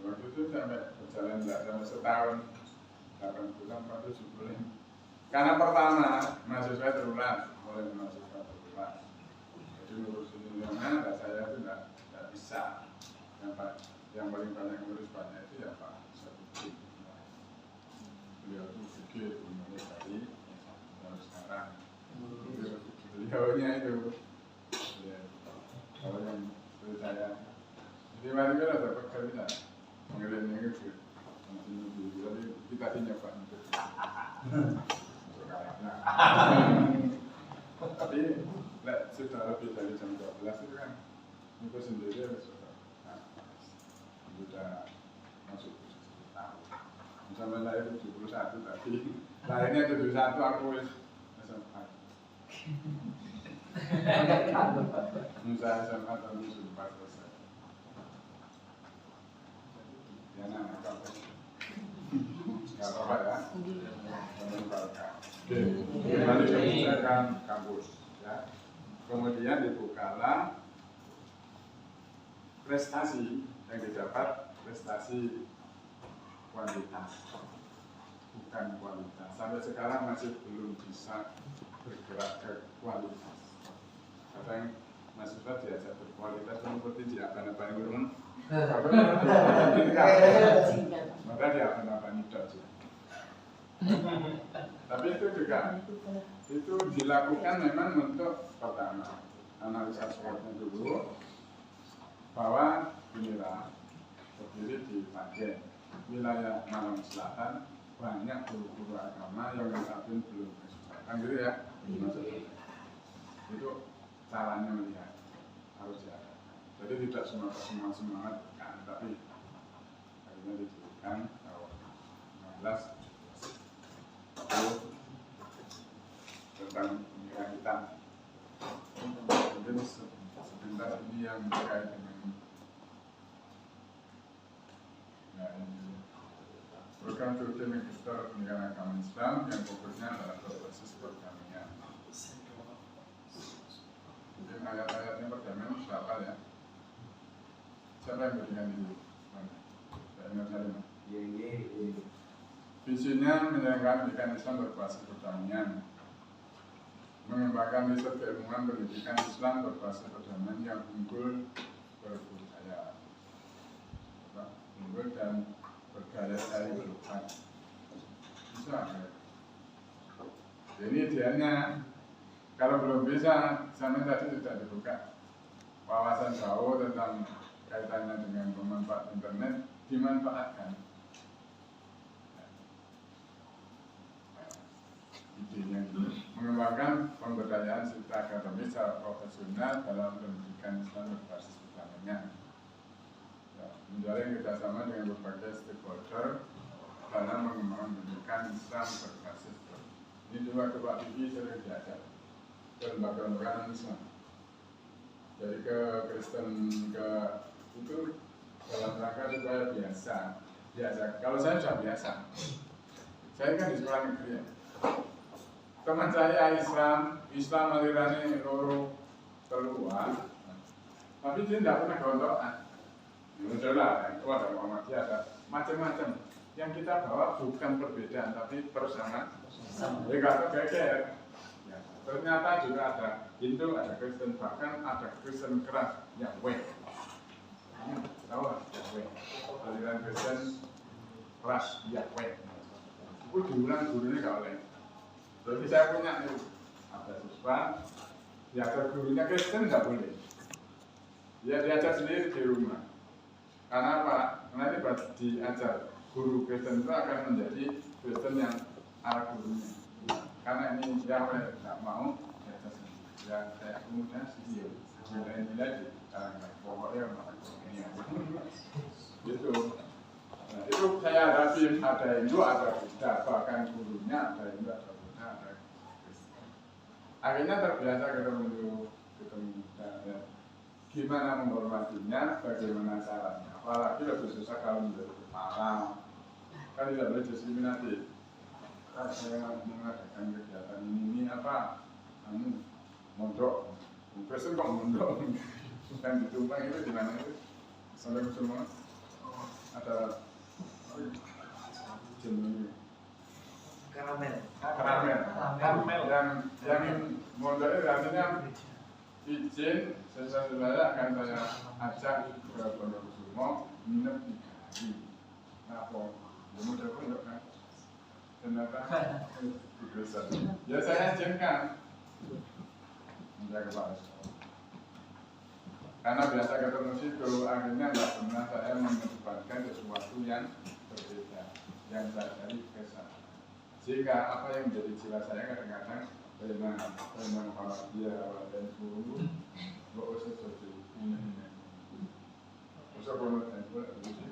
waktu itu sampai berjalan sampai setahun 8 bulan 7 bulan karena pertama mahasiswa terulang oleh mahasiswa terulang jadi ngurusin undangan saya itu tidak bisa yang paling banyak ngurus banyak itu ya Pak Sabuti beliau itu fikir mulai dari sekarang beliaunya itu ya, kalau yang seperti saya jadi mari kita dapat kerja mengirimnya itu jadi kita nyoba untuk karaknya tapi sudah lebih dari jam 12 itu kan itu sendiri sudah masuk 70 tahun sampai lahir 71 tapi lahirnya 71 aku SMP Musa SMA tahun 14 selesai. anak kampus. Nggak apa-apa ya. Oke, kembali ke kebijakan kampus. Ya. Kemudian dibukalah prestasi yang didapat, prestasi kuantitas, bukan kualitas. Sampai sekarang masih belum bisa bergerak ke kualitas. Kadang mahasiswa diajak berkualitas seperti di apa-apa yang maka di apa-apa itu. Tapi itu juga itu dilakukan memang untuk pertama analisa SWOT-nya dulu bahwa inilah berdiri di Paden, wilayah Malang Selatan banyak guru-guru agama yang notabene belum kan gitu ya. Itu caranya melihat harus ya. Jadi tidak semua semangat kan, tapi akhirnya diberikan tahun 16 tentang pemikiran hitam. Mungkin sebentar ini yang terkait dengan program studi magister pendidikan agama Islam yang fokusnya adalah berbasis pertanian. Mungkin ayat-ayatnya pertanian siapa ya? Siapa yang berikan ini? Saya ingat saya. Visinya menjalankan pendidikan Islam berbasis pertanian, mengembangkan riset keilmuan pendidikan Islam berbasis perdamaian yang unggul berbudaya, unggul dan berdaya dari berubah. Bisa ya? Jadi idealnya kalau belum bisa, sama tadi tidak dibuka wawasan jauh tentang kaitannya dengan pemanfaat internet dimanfaatkan. Idenya mengembangkan pemberdayaan siswa akademis secara profesional dalam pendidikan Islam berbasis pertanian. Menjalin kerjasama dengan berbagai stakeholder dalam mengembangkan pendidikan Islam berbasis. Ini juga Ketua TV sering diajak ke lembaga-lembaga Islam. Jadi ke Kristen ke itu dalam rangka supaya biasa. Kalau saya sudah biasa. Saya kan di sekolah negeri ya. Teman saya Islam alirannya loro keluar, tapi dia tidak pernah gontokan. Adalah, itu ada Muhammadiyah, ada macam-macam. Yang kita bawa bukan perbedaan, tapi persamaan. Jadi kalau geger, ya, ternyata juga ada Hindu, ada Kristen, bahkan ada Kristen keras yang tahu Yahweh, aliran Kristen keras Yahweh. Itu diulang gurunya nggak oleh. Jadi saya punya nih, ada siswa, diajar gurunya Kristen nggak boleh. Dia diajar sendiri di rumah. Karena apa? Karena ini diajar guru Kristen itu akan menjadi Kristen yang ala gurunya. Karena ini Yahweh nggak mau diajar sendiri. Ya saya kemudian sih nilai-nilai di kalangan pokoknya ini gitu. Nah, itu saya hadapi ada Hindu, ada Buddha, bahkan gurunya ada Hindu, ada Buddha, ada Kristen. Akhirnya terbiasa ketemu ya. Gimana menghormatinya, bagaimana caranya. Apalagi lebih susah kalau menjadi kepala. Kan tidak boleh diskriminatif. Saya mengadakan kegiatan ini apa? Mondok. Kristen kok mondok? Bukan ditumpang itu di mana itu? Sampai semua ada jenis karamel yang mondok itu artinya izin sesuai akan saya ajak ke Pondok Kusumo nginep di hari. Apa? Mudah pondok kan? Ternyata di Kristen. Ya saya izinkan menjaga Pak. Karena biasa ketemu situ, akhirnya nggak pernah saya mengedepankan sesuatu yang berbeda, yang saya cari kesan. Jika apa yang menjadi jiwa saya kadang-kadang memang kalau dia dan guru, nggak usah seperti ini. Usah kono dan guru begitu.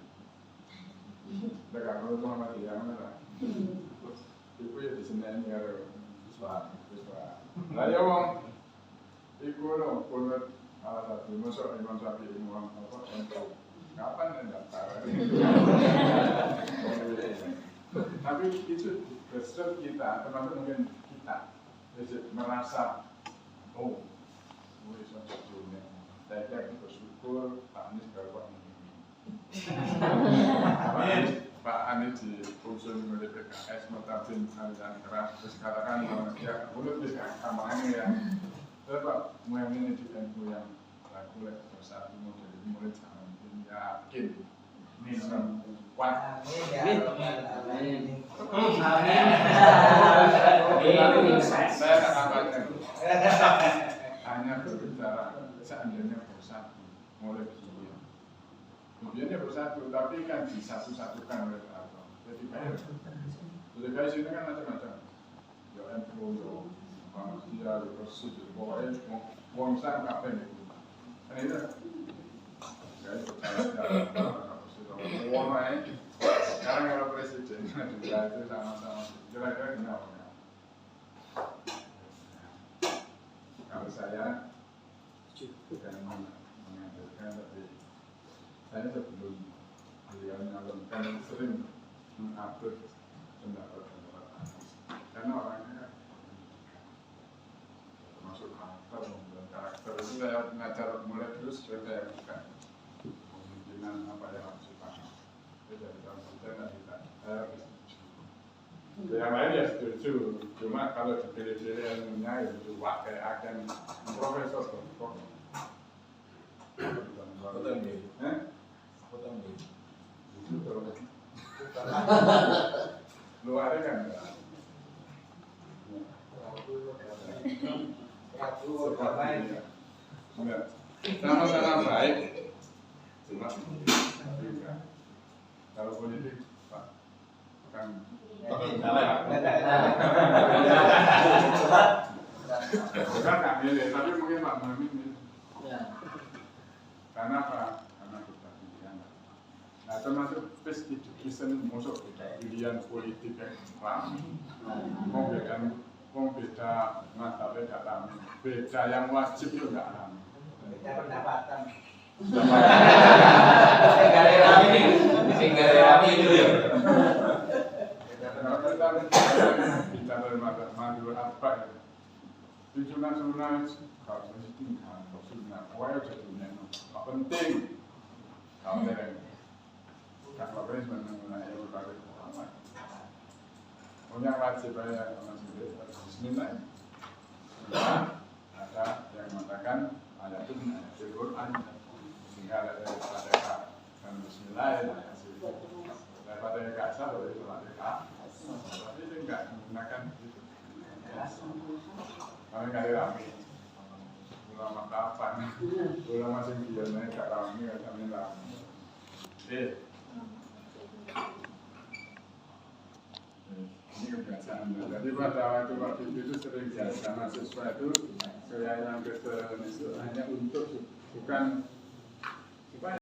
Dekat kono tuh sama dia mana? Ibu ya di sini ya, siswa. Lah ya wong, ibu loh kono. Salah satu masuk Imam Syafi'i Imam apa? Kapan daftar? Tapi itu besar kita, termasuk mungkin kita merasa, oh, gue bisa dunia. Saya bersyukur Pak Anies baru ini. Pak Anies di usul oleh PKS Mutafin Aliran Keras, terus katakan bahwa dia mulut bisa kampanye ya. Terus Pak Muhaimin di NU yang laku oleh bersatu model murid sama yakin bisa kuat. Saya katakan hanya berbicara seandainya bersatu mulai begini. Kemudiannya bersatu, tapi kan disatu-satukan oleh Allah. Jadi kayak, sini kan macam-macam. Ya NU, manusia, Persis, pokoknya wongsan kafe itu. Kan itu, guys percaya warna sekarang kalau presiden juga itu sama-sama kira-kira kenapa? Kalau saya bukan mengajarkan, tapi saya sebelum beliau nyalonkan sering mengupload pendapat-pendapat Anies karena orangnya termasuk karakter itu saya mengajar mulai terus saya buka kemungkinan apa yang harus dipahami dari tahun dan kita saya setuju yang lain ya setuju cuma kalau dipilih-pilih ilmunya ya itu pakai agen profesor luarnya kan sama-sama baik cuma kalau politik Pak kan bukan nggak milih tapi mungkin Pak Muhaimin milih karena apa? Karena kita pilihan. Nah termasuk Kristen masuk pilihan politik yang lama beda mata beda kami beda yang wajib itu nggak ada Beda pendapatan. Singgah rame itu ya. Kita bermadu apa ya? Sunnah kalau mesti kan sunnah, wajib sunnah. Penting. Kalau yang kalau presiden mengenai berbagai ulama, punya wajib ya Bismillah. Ada yang mengatakan ayat itu ayat Al-Quran sehingga ada dari Fatihah dan Bismillah ayat itu dari Fatihah ke asal dari Fatihah tapi itu enggak menggunakan itu kami kali rame ulama kapan ulama sing biasanya gak rame kami rame ini kebiasaan jadi pada waktu itu sering biasa mahasiswa itu saya yang Kristen itu hanya untuk bukan